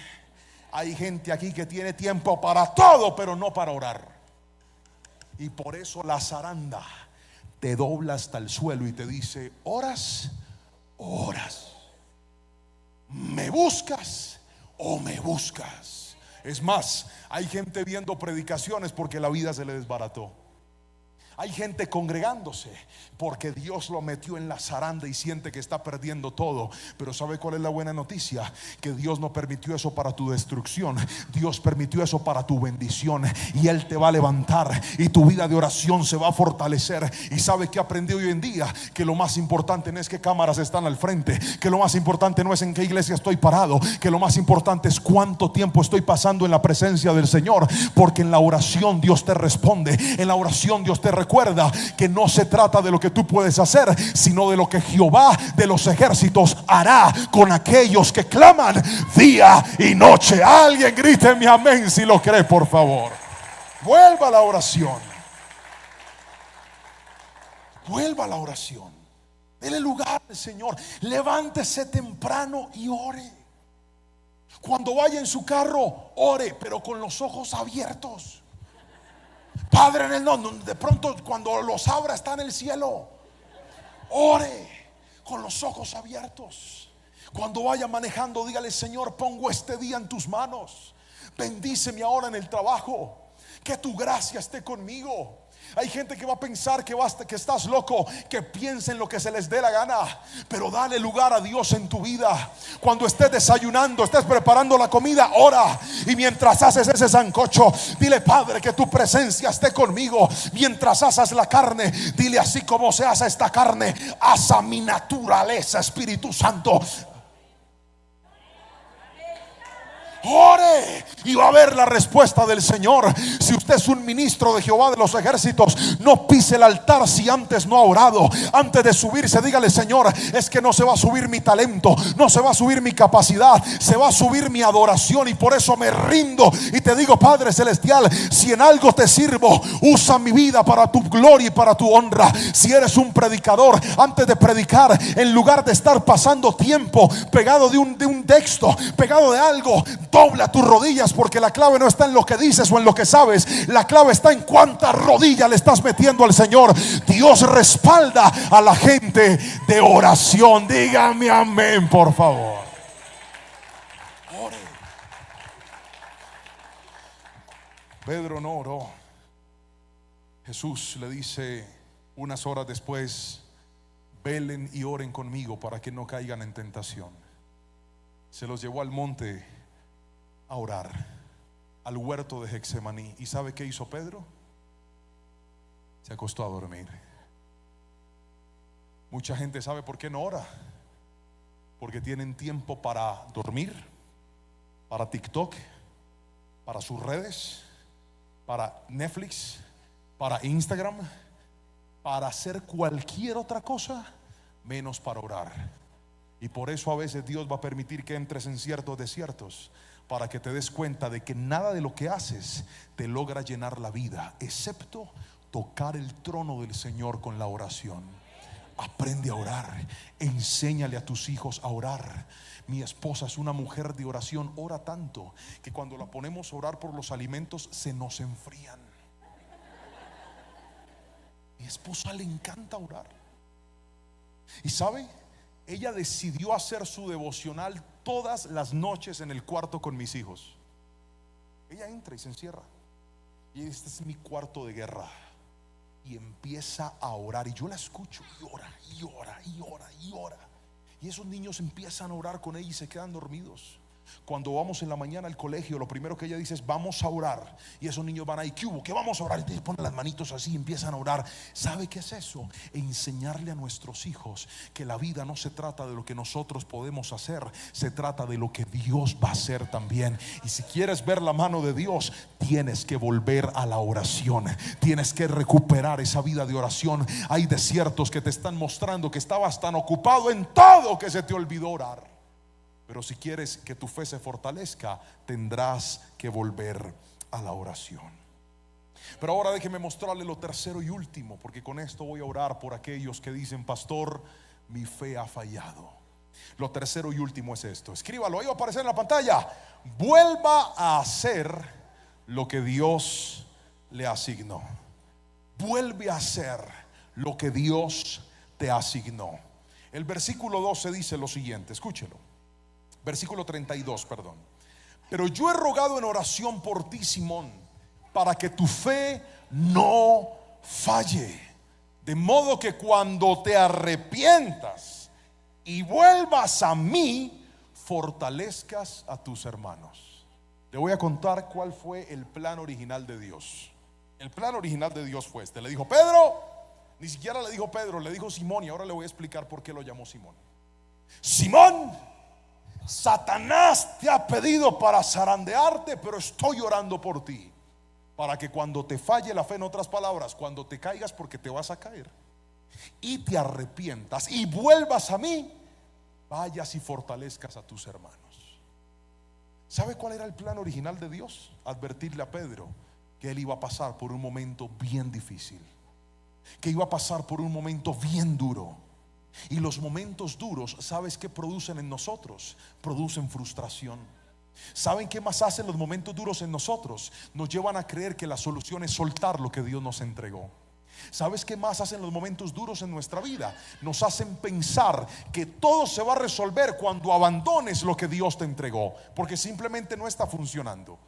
[SPEAKER 1] Hay gente aquí que tiene tiempo para todo pero no para orar. Y por eso la zaranda te dobla hasta el suelo y te dice: ¿oras? ¿Oras? ¿Me buscas o me buscas? Es más, hay gente viendo predicaciones porque la vida se le desbarató. Hay gente congregándose porque Dios lo metió en la zaranda y siente que está perdiendo todo. Pero ¿sabe cuál es la buena noticia? Que Dios no permitió eso para tu destrucción. Dios permitió eso para tu bendición. Y Él te va a levantar y tu vida de oración se va a fortalecer. Y ¿sabe qué aprendí hoy en día? Que lo más importante no es qué cámaras están al frente, que lo más importante no es en qué iglesia estoy parado, que lo más importante es cuánto tiempo estoy pasando en la presencia del Señor. Porque en la oración Dios te responde. En la oración Dios te recuerda que no se trata de lo que tú puedes hacer, sino de lo que Jehová de los ejércitos hará con aquellos que claman día y noche. Alguien grite mi amén si lo cree, por favor. Vuelva a la oración. Vuelva a la oración. Dele lugar al Señor. Levántese temprano y ore. Cuando vaya en su carro, ore, pero con los ojos abiertos. Padre, en el nombre, de pronto cuando los abra está en el cielo. Ore con los ojos abiertos. Cuando vaya manejando, dígale: Señor, pongo este día en tus manos. Bendíceme ahora en el trabajo. Que tu gracia esté conmigo. Hay gente que va a pensar que estás loco, que piensen lo que se les dé la gana. Pero dale lugar a Dios en tu vida. Cuando estés desayunando, estés preparando la comida, ora. Y mientras haces ese sancocho, dile: Padre, que tu presencia esté conmigo. Mientras asas la carne, dile: así como se asa esta carne, asa mi naturaleza, Espíritu Santo. Ore y va a ver la respuesta del Señor. Si usted es un ministro de Jehová de los ejércitos, no pise el altar si antes no ha orado. Antes de subirse, dígale: Señor, es que no se va a subir mi talento, no se va a subir mi capacidad, se va a subir mi adoración. Y por eso me rindo y te digo: Padre celestial, si en algo te sirvo, usa mi vida para tu gloria y para tu honra. Si eres un predicador, antes de predicar, en lugar de estar pasando tiempo pegado de un texto, pegado de algo, dobla tus rodillas, porque la clave no está en lo que dices o en lo que sabes. La clave está en cuántas rodillas le estás metiendo al Señor. Dios respalda a la gente de oración. Dígame amén, por favor. Ore. Pedro no oró. Jesús le dice unas horas después: velen y oren conmigo para que no caigan en tentación. Se los llevó al monte a orar, al huerto de Getsemaní. ¿Y sabe qué hizo Pedro? Se acostó a dormir. Mucha gente sabe por qué no ora, porque tienen tiempo para dormir, para TikTok, para sus redes, para Netflix, para Instagram, para hacer cualquier otra cosa menos para orar. Y por eso a veces Dios va a permitir que entres en ciertos desiertos, para que te des cuenta de que nada de lo que haces te logra llenar la vida, excepto tocar el trono del Señor con la oración. Aprende a orar. Enséñale a tus hijos a orar. Mi esposa es una mujer de oración. Ora tanto que cuando la ponemos a orar por los alimentos se nos enfrían. Mi esposa le encanta orar. ¿Y sabe? Ella decidió hacer su devocional todas las noches en el cuarto con mis hijos. Ella entra y se encierra y este es mi cuarto de guerra. Y empieza a orar. Y yo la escucho y ora, y ora, y ora, y ora. Y esos niños empiezan a orar con ella y se quedan dormidos. Cuando vamos en la mañana al colegio, lo primero que ella dice es: vamos a orar. Y esos niños van ahí: ¿qué hubo? ¿Qué vamos a orar? Y ponen las manitos así y empiezan a orar. ¿Sabe qué es eso? Enseñarle a nuestros hijos que la vida no se trata de lo que nosotros podemos hacer, se trata de lo que Dios va a hacer también. Y si quieres ver la mano de Dios, tienes que volver a la oración. Tienes que recuperar esa vida de oración. Hay desiertos que te están mostrando que estabas tan ocupado en todo que se te olvidó orar. Pero si quieres que tu fe se fortalezca, tendrás que volver a la oración. Pero ahora déjeme mostrarle lo tercero y último, porque con esto voy a orar por aquellos que dicen: pastor, mi fe ha fallado. Lo tercero y último es esto. Escríbalo, ahí va a aparecer en la pantalla. Vuelva a hacer lo que Dios le asignó. Vuelve a hacer lo que Dios te asignó. El versículo 12 dice lo siguiente, escúchelo. Versículo 32, perdón. Pero yo he rogado en oración por ti, Simón, para que tu fe no falle. De modo que cuando te arrepientas y vuelvas a mí, fortalezcas a tus hermanos. Le voy a contar cuál fue el plan original de Dios. El plan original de Dios fue este. Le dijo Pedro, ni siquiera le dijo Pedro, le dijo Simón, y ahora le voy a explicar por qué lo llamó Simón. Simón, Satanás te ha pedido para zarandearte, pero estoy orando por ti, para que cuando te falle la fe, en otras palabras, cuando te caigas, porque te vas a caer, y te arrepientas y vuelvas a mí, vayas y fortalezcas a tus hermanos. ¿Sabe cuál era el plan original de Dios? Advertirle a Pedro que él iba a pasar por un momento bien difícil, que iba a pasar por un momento bien duro. Y los momentos duros, ¿sabes qué producen en nosotros? Producen frustración. ¿Saben qué más hacen los momentos duros en nosotros? Nos llevan a creer que la solución es soltar lo que Dios nos entregó. ¿Sabes qué más hacen los momentos duros en nuestra vida? Nos hacen pensar que todo se va a resolver cuando abandones lo que Dios te entregó, porque simplemente no está funcionando.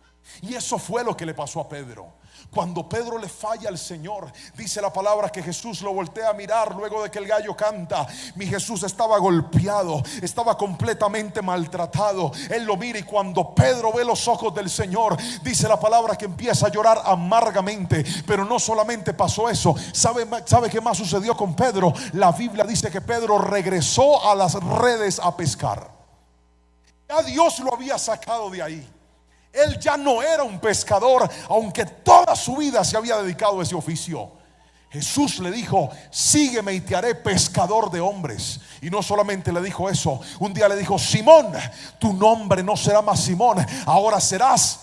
[SPEAKER 1] Y eso fue lo que le pasó a Pedro. Cuando Pedro le falla al Señor, dice la palabra que Jesús lo voltea a mirar luego de que el gallo canta. Mi Jesús estaba golpeado, estaba completamente maltratado. Él lo mira, y cuando Pedro ve los ojos del Señor, dice la palabra que empieza a llorar amargamente. Pero no solamente pasó eso. ¿Sabe qué más sucedió con Pedro? La Biblia dice que Pedro regresó a las redes a pescar. Ya Dios lo había sacado de ahí. Él ya no era un pescador, aunque toda su vida se había dedicado a ese oficio. Jesús le dijo: sígueme y te haré pescador de hombres. Y no solamente le dijo eso, un día le dijo: Simón, tu nombre no será más Simón, ahora serás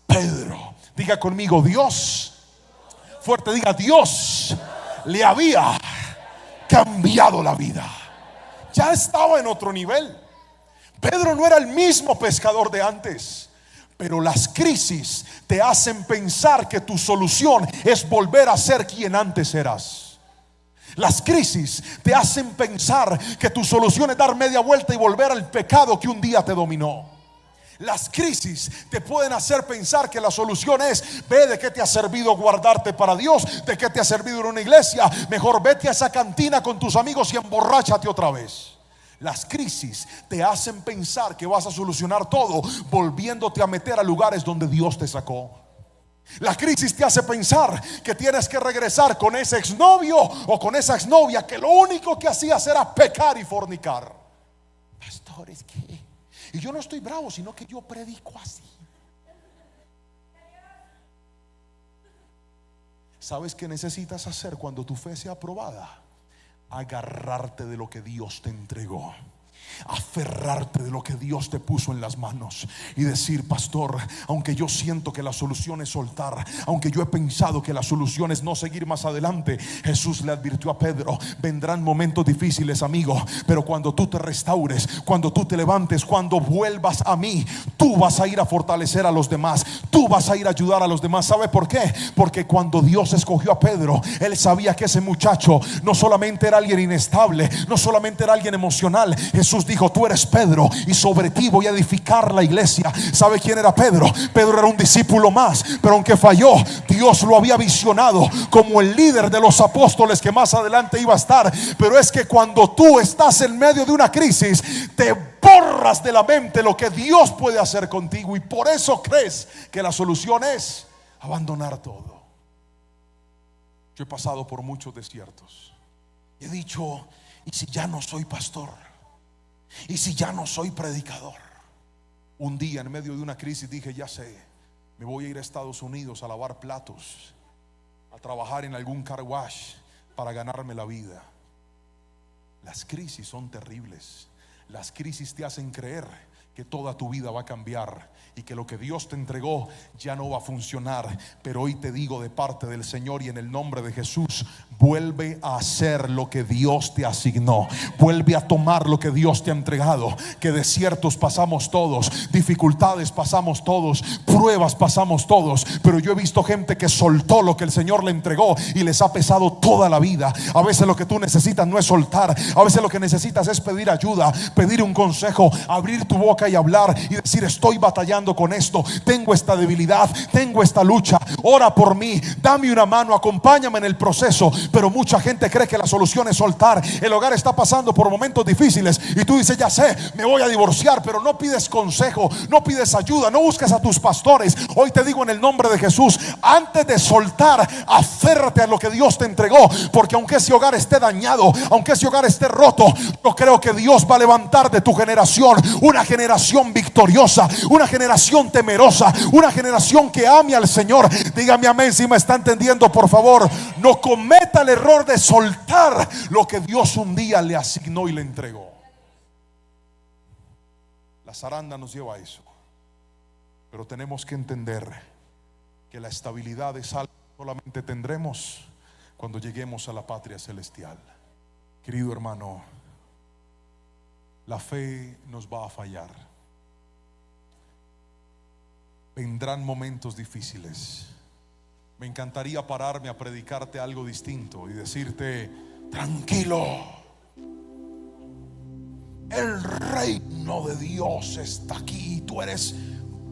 [SPEAKER 1] Pedro. Diga conmigo: Dios, fuerte, diga: Dios le había cambiado la vida. Ya estaba en otro nivel. Pedro no era el mismo pescador de antes. Pero las crisis te hacen pensar que tu solución es volver a ser quien antes eras. Las crisis te hacen pensar que tu solución es dar media vuelta y volver al pecado que un día te dominó. Las crisis te pueden hacer pensar que la solución es: ve de qué te ha servido guardarte para Dios, de qué te ha servido en una iglesia, mejor vete a esa cantina con tus amigos y emborráchate otra vez. Las crisis te hacen pensar que vas a solucionar todo volviéndote a meter a lugares donde Dios te sacó. La crisis te hace pensar que tienes que regresar con ese exnovio o con esa exnovia que lo único que hacías era pecar y fornicar. Pastor, es que, y yo no estoy bravo, sino que yo predico así. ¿Sabes qué necesitas hacer cuando tu fe sea aprobada? Agarrarte de lo que Dios te entregó, aferrarte de lo que Dios te puso en las manos y decir: pastor, aunque yo siento que la solución es soltar, aunque yo he pensado que la solución es no seguir más adelante, Jesús le advirtió a Pedro: vendrán momentos difíciles, amigo, pero cuando tú te restaures, cuando tú te levantes, cuando vuelvas a mí, tú vas a ir a fortalecer a los demás, tú vas a ir a ayudar a los demás. ¿Sabe por qué? Porque cuando Dios escogió a Pedro, Él sabía que ese muchacho no solamente era alguien inestable, no solamente era alguien emocional. Jesús dijo: tú eres Pedro, y sobre ti voy a edificar la iglesia. ¿Sabe quién era Pedro? Pedro era un discípulo más, pero aunque falló, Dios lo había visionado como el líder de los apóstoles que más adelante iba a estar. Pero es que cuando tú estás en medio de una crisis, te borras de la mente lo que Dios puede hacer contigo, y por eso crees que la solución es abandonar todo. Yo he pasado por muchos desiertos. He dicho: ¿y si ya no soy pastor? ¿Y si ya no soy predicador? Un día en medio de una crisis dije: ya sé, me voy a ir a Estados Unidos a lavar platos, a trabajar en algún car wash para ganarme la vida. Las crisis son terribles. Las crisis te hacen creer que toda tu vida va a cambiar y que lo que Dios te entregó ya no va a funcionar. Pero hoy te digo de parte del Señor y en el nombre de Jesús: vuelve a hacer lo que Dios te asignó, vuelve a tomar lo que Dios te ha entregado. Que desiertos pasamos todos, dificultades pasamos todos, pruebas pasamos todos, pero yo he visto gente que soltó lo que el Señor le entregó y les ha pesado toda la vida. A veces lo que tú necesitas no es soltar, a veces lo que necesitas es pedir ayuda, pedir un consejo, abrir tu boca boca y hablar y decir: estoy batallando con esto, tengo esta debilidad, tengo esta lucha, ora por mí, dame una mano, acompáñame en el proceso. Pero mucha gente cree que la solución es soltar. El hogar está pasando por momentos difíciles y tú dices: ya sé, me voy a divorciar, pero no pides consejo, no pides ayuda, no buscas a tus pastores. Hoy te digo en el nombre de Jesús, antes de soltar, aférrate a lo que Dios te entregó, porque aunque ese hogar esté dañado, aunque ese hogar esté roto, yo creo que Dios va a levantar de tu generación una generación victoriosa, una generación temerosa, una generación que ame al Señor. Dígame amén si me está entendiendo, por favor. No cometa el error de soltar lo que Dios un día le asignó y le entregó. La zaranda nos lleva a eso, pero tenemos que entender que la estabilidad es algo que solamente tendremos cuando lleguemos a la patria celestial. Querido hermano, la fe nos va a fallar. Vendrán momentos difíciles. Me encantaría pararme a predicarte algo distinto y decirte: tranquilo, el reino de Dios está aquí, tú eres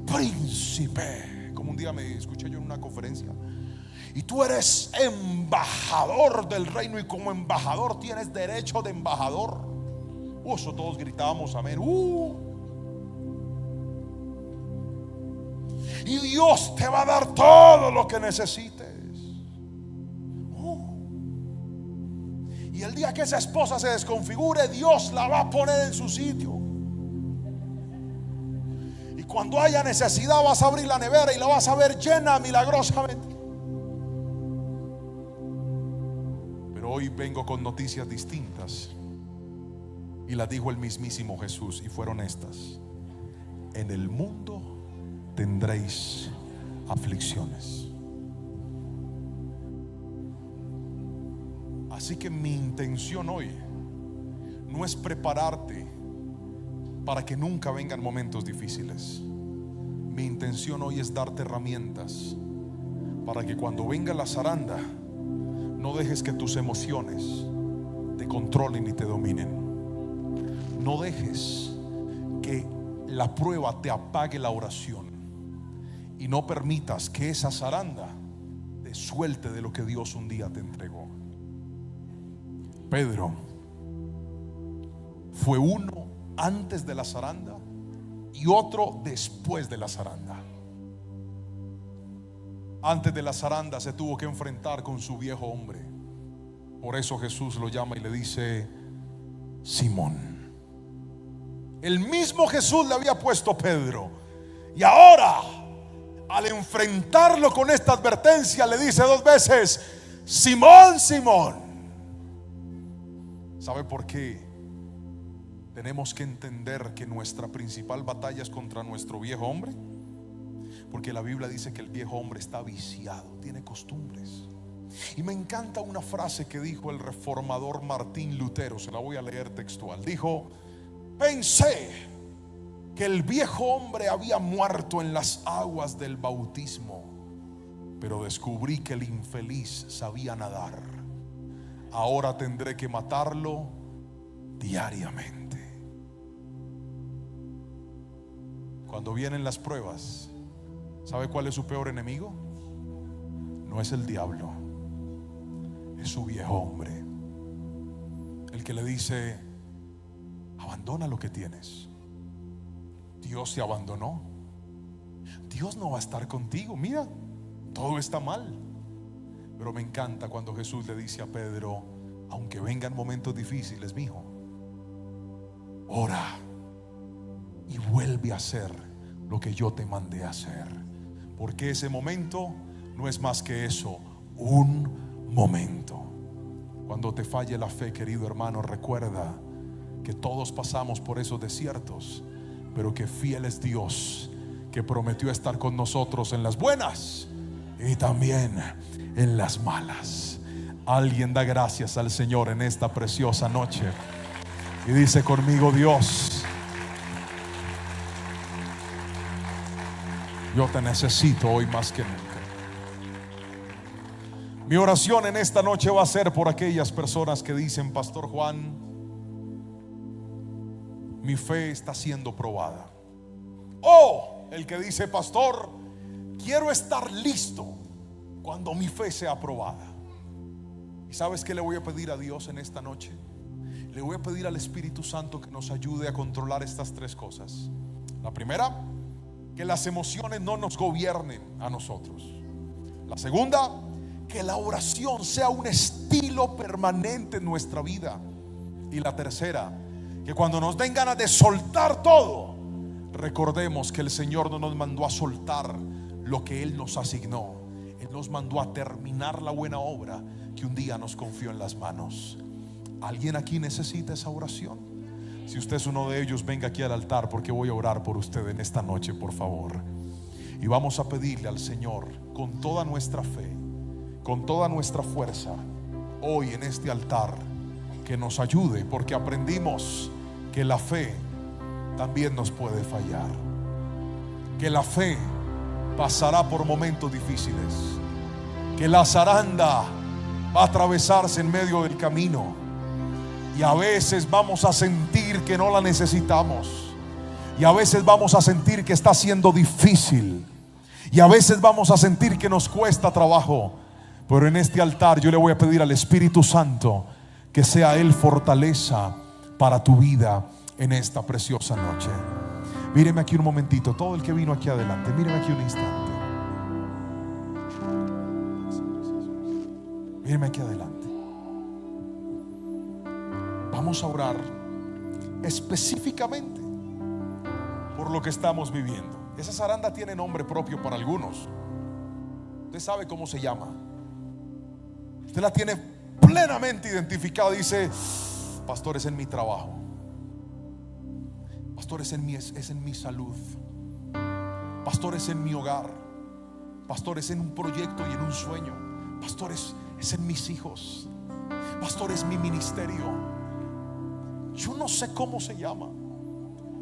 [SPEAKER 1] príncipe. Como un día me escuché yo en una conferencia: y tú eres embajador del reino, y como embajador tienes derecho de embajador. Eso todos gritábamos amén. Y Dios te va a dar todo lo que necesites. Y el día que esa esposa se desconfigure, Dios la va a poner en su sitio. Y cuando haya necesidad, vas a abrir la nevera y la vas a ver llena milagrosamente. Pero hoy vengo con noticias distintas, y las dijo el mismísimo Jesús, y fueron estas: en el mundo tendréis aflicciones. Así que mi intención hoy no es prepararte para que nunca vengan momentos difíciles. Mi intención hoy es darte herramientas para que cuando venga la zaranda, no dejes que tus emociones te controlen y te dominen. No dejes que la prueba te apague la oración, y no permitas que esa zaranda te suelte de lo que Dios un día te entregó. Pedro fue uno antes de la zaranda y otro después de la zaranda. Antes de la zaranda se tuvo que enfrentar con su viejo hombre. Por eso Jesús lo llama y le dice: Simón. El mismo Jesús le había puesto Pedro, y ahora, al enfrentarlo con esta advertencia, le dice dos veces: Simón, Simón. ¿Sabe por qué? Tenemos que entender que nuestra principal batalla es contra nuestro viejo hombre, porque la Biblia dice que el viejo hombre está viciado, tiene costumbres. Y me encanta una frase que dijo el reformador Martín Lutero, se la voy a leer textual. Dijo: pensé que el viejo hombre había muerto en las aguas del bautismo, pero descubrí que el infeliz sabía nadar. Ahora tendré que matarlo diariamente. Cuando vienen las pruebas, ¿sabe cuál es su peor enemigo? No es el diablo, es su viejo hombre, el que le dice: abandona lo que tienes. Dios te abandonó. Dios no va a estar contigo. Mira, todo está mal. Pero me encanta cuando Jesús le dice a Pedro: aunque vengan momentos difíciles, mi hijo, ora y vuelve a hacer lo que yo te mandé a hacer, porque ese momento no es más que eso, un momento. Cuando te falle la fe, querido hermano, recuerda que todos pasamos por esos desiertos, pero que fiel es Dios, que prometió estar con nosotros en las buenas y también en las malas. Alguien da gracias al Señor en esta preciosa noche y dice conmigo: Dios, yo te necesito hoy más que nunca. Mi oración en esta noche va a ser por aquellas personas que dicen: Pastor Juan, mi fe está siendo probada. el que dice: pastor, quiero estar listo cuando mi fe sea aprobada. ¿Y sabes qué le voy a pedir a Dios en esta noche? Le voy a pedir al Espíritu Santo que nos ayude a controlar estas tres cosas. La primera, que las emociones no nos gobiernen a nosotros. La segunda, que la oración sea un estilo permanente en nuestra vida. Y la tercera, que cuando nos den ganas de soltar todo, recordemos que el Señor no nos mandó a soltar lo que Él nos asignó. Él nos mandó a terminar la buena obra que un día nos confió en las manos. ¿Alguien aquí necesita esa oración? Si usted es uno de ellos, venga aquí al altar, porque voy a orar por usted en esta noche, por favor. Y vamos a pedirle al Señor con toda nuestra fe, con toda nuestra fuerza, hoy en este altar, que nos ayude, porque aprendimos que la fe también nos puede fallar, que la fe pasará por momentos difíciles, que la zaranda va a atravesarse en medio del camino, y a veces vamos a sentir que no la necesitamos, y a veces vamos a sentir que está siendo difícil, y a veces vamos a sentir que nos cuesta trabajo. Pero en este altar yo le voy a pedir al Espíritu Santo que sea Él fortaleza para tu vida en esta preciosa noche. Míreme aquí un momentito, todo el que vino aquí adelante, míreme aquí un instante. Míreme aquí adelante. Vamos a orar específicamente por lo que estamos viviendo. Esa zaranda tiene nombre propio para algunos. Usted sabe cómo se llama. Usted la tiene plenamente identificada. Dice: pastor, es en mi trabajo. Pastor, es en mi salud. Pastor, es en mi hogar. Pastor, es en un proyecto y en un sueño. Pastor, es en mis hijos. Pastor, es mi ministerio. Yo no sé cómo se llama,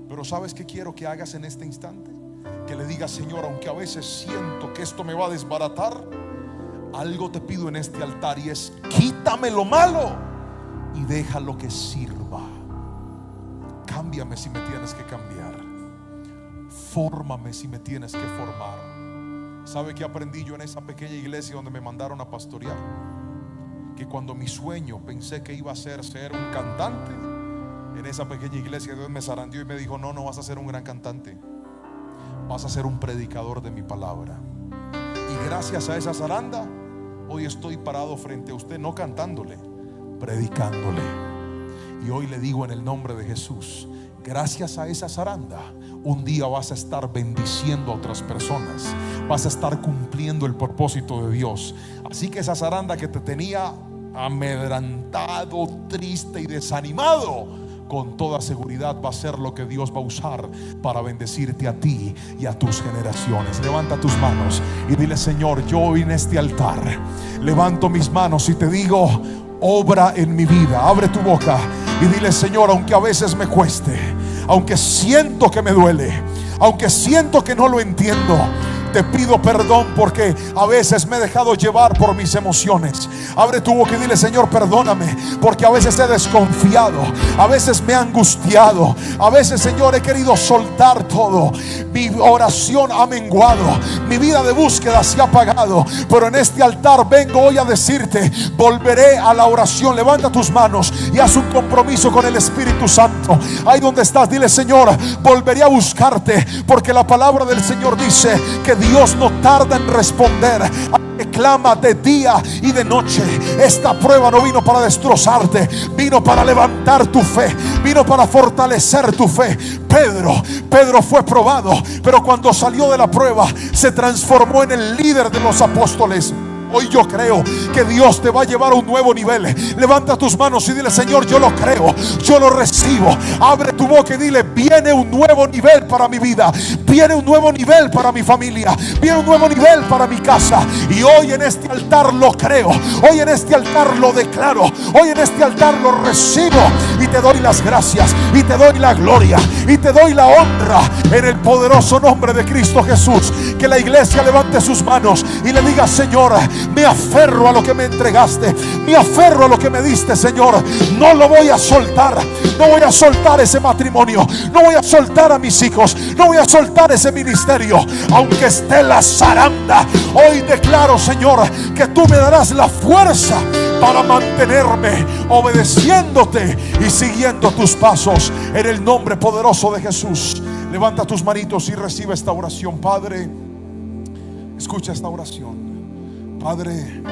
[SPEAKER 1] pero ¿sabes qué quiero que hagas en este instante? Que le digas: Señor, aunque a veces siento que esto me va a desbaratar, algo te pido en este altar, y es: quítame lo malo y déjalo que sirva. Cámbiame si me tienes que cambiar. Fórmame si me tienes que formar. ¿Sabe qué aprendí yo en esa pequeña iglesia donde me mandaron a pastorear? Que cuando mi sueño pensé que iba a ser un cantante, en esa pequeña iglesia Dios me zarandeó y me dijo: no vas a ser un gran cantante, vas a ser un predicador de mi palabra. Y gracias a esa zaranda, hoy estoy parado frente a usted, no cantándole, predicándole. Y hoy le digo en el nombre de Jesús: gracias a esa zaranda, un día vas a estar bendiciendo a otras personas, vas a estar cumpliendo el propósito de Dios. Así que esa zaranda que te tenía amedrantado, triste y desanimado, con toda seguridad va a ser lo que Dios va a usar para bendecirte a ti y a tus generaciones. Levanta tus manos y dile: Señor, yo hoy en este altar levanto mis manos y te digo: obra en mi vida. Abre tu boca y dile: Señor, aunque a veces me cueste, aunque siento que me duele, aunque siento que no lo entiendo, te pido perdón porque a veces me he dejado llevar por mis emociones. Abre tu boca y dile: Señor, perdóname porque a veces he desconfiado, a veces me he angustiado, a veces, Señor, he querido soltar todo. Mi oración ha menguado, mi vida de búsqueda se ha apagado, pero en este altar vengo hoy a decirte: volveré a la oración. Levanta tus manos y haz un compromiso con el Espíritu Santo. Ahí donde estás, dile: Señor, volveré a buscarte, porque la palabra del Señor dice que Dios no tarda en responder a que clama de día y de noche. Esta prueba no vino para destrozarte, vino para levantar tu fe, vino para fortalecer tu fe. Pedro fue probado, pero cuando salió de la prueba se transformó en el líder de los apóstoles. Hoy yo creo que Dios te va a llevar a un nuevo nivel. Levanta tus manos y dile: Señor, yo lo creo, yo lo recibo. Abre tu boca y dile: viene un nuevo nivel para mi vida, viene un nuevo nivel para mi familia, viene un nuevo nivel para mi casa. Y hoy en este altar lo creo, hoy en este altar lo declaro, hoy en este altar lo recibo. Y te doy las gracias, y te doy la gloria, y te doy la honra en el poderoso nombre de Cristo Jesús. Que la iglesia levante sus manos y le diga: Señor, me aferro a lo que me entregaste, me aferro a lo que me diste, Señor. No lo voy a soltar, No voy a soltar ese matrimonio, no voy a soltar a mis hijos, no voy a soltar ese ministerio, aunque esté la zaranda. Hoy declaro, Señor, que tú me darás la fuerza para mantenerme obedeciéndote y siguiendo tus pasos, en el nombre poderoso de Jesús. Levanta tus manitos y recibe esta oración. Padre, escucha esta oración. Padre,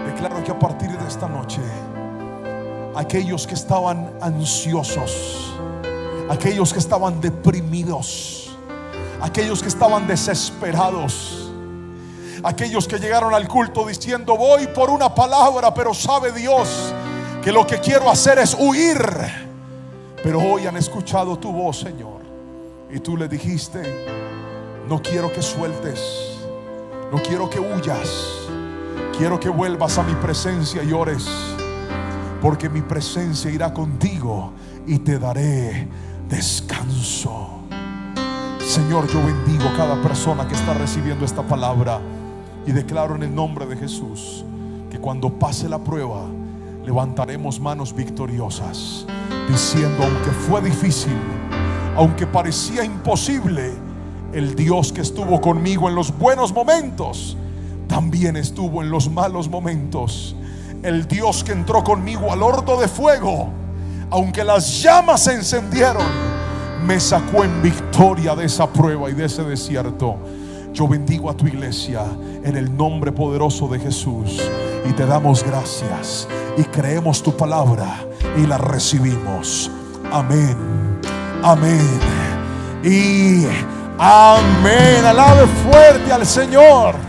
[SPEAKER 1] declaro que a partir de esta noche, aquellos que estaban ansiosos, aquellos que estaban deprimidos, aquellos que estaban desesperados, aquellos que llegaron al culto diciendo voy por una palabra, pero sabe Dios que lo que quiero hacer es huir, pero hoy han escuchado tu voz, Señor, y tú le dijiste: no quiero que sueltes, no quiero que huyas, quiero que vuelvas a mi presencia y ores, porque mi presencia irá contigo y te daré descanso. Señor, yo bendigo cada persona que está recibiendo esta palabra y declaro en el nombre de Jesús que cuando pase la prueba levantaremos manos victoriosas, diciendo: aunque fue difícil, aunque parecía imposible, el Dios que estuvo conmigo en los buenos momentos también estuvo en los malos momentos. El Dios que entró conmigo al horno de fuego, aunque las llamas se encendieron, me sacó en victoria de esa prueba y de ese desierto. Yo bendigo a tu iglesia en el nombre poderoso de Jesús y te damos gracias y creemos tu palabra y la recibimos. Amén, amén y amén. Alabe fuerte al Señor.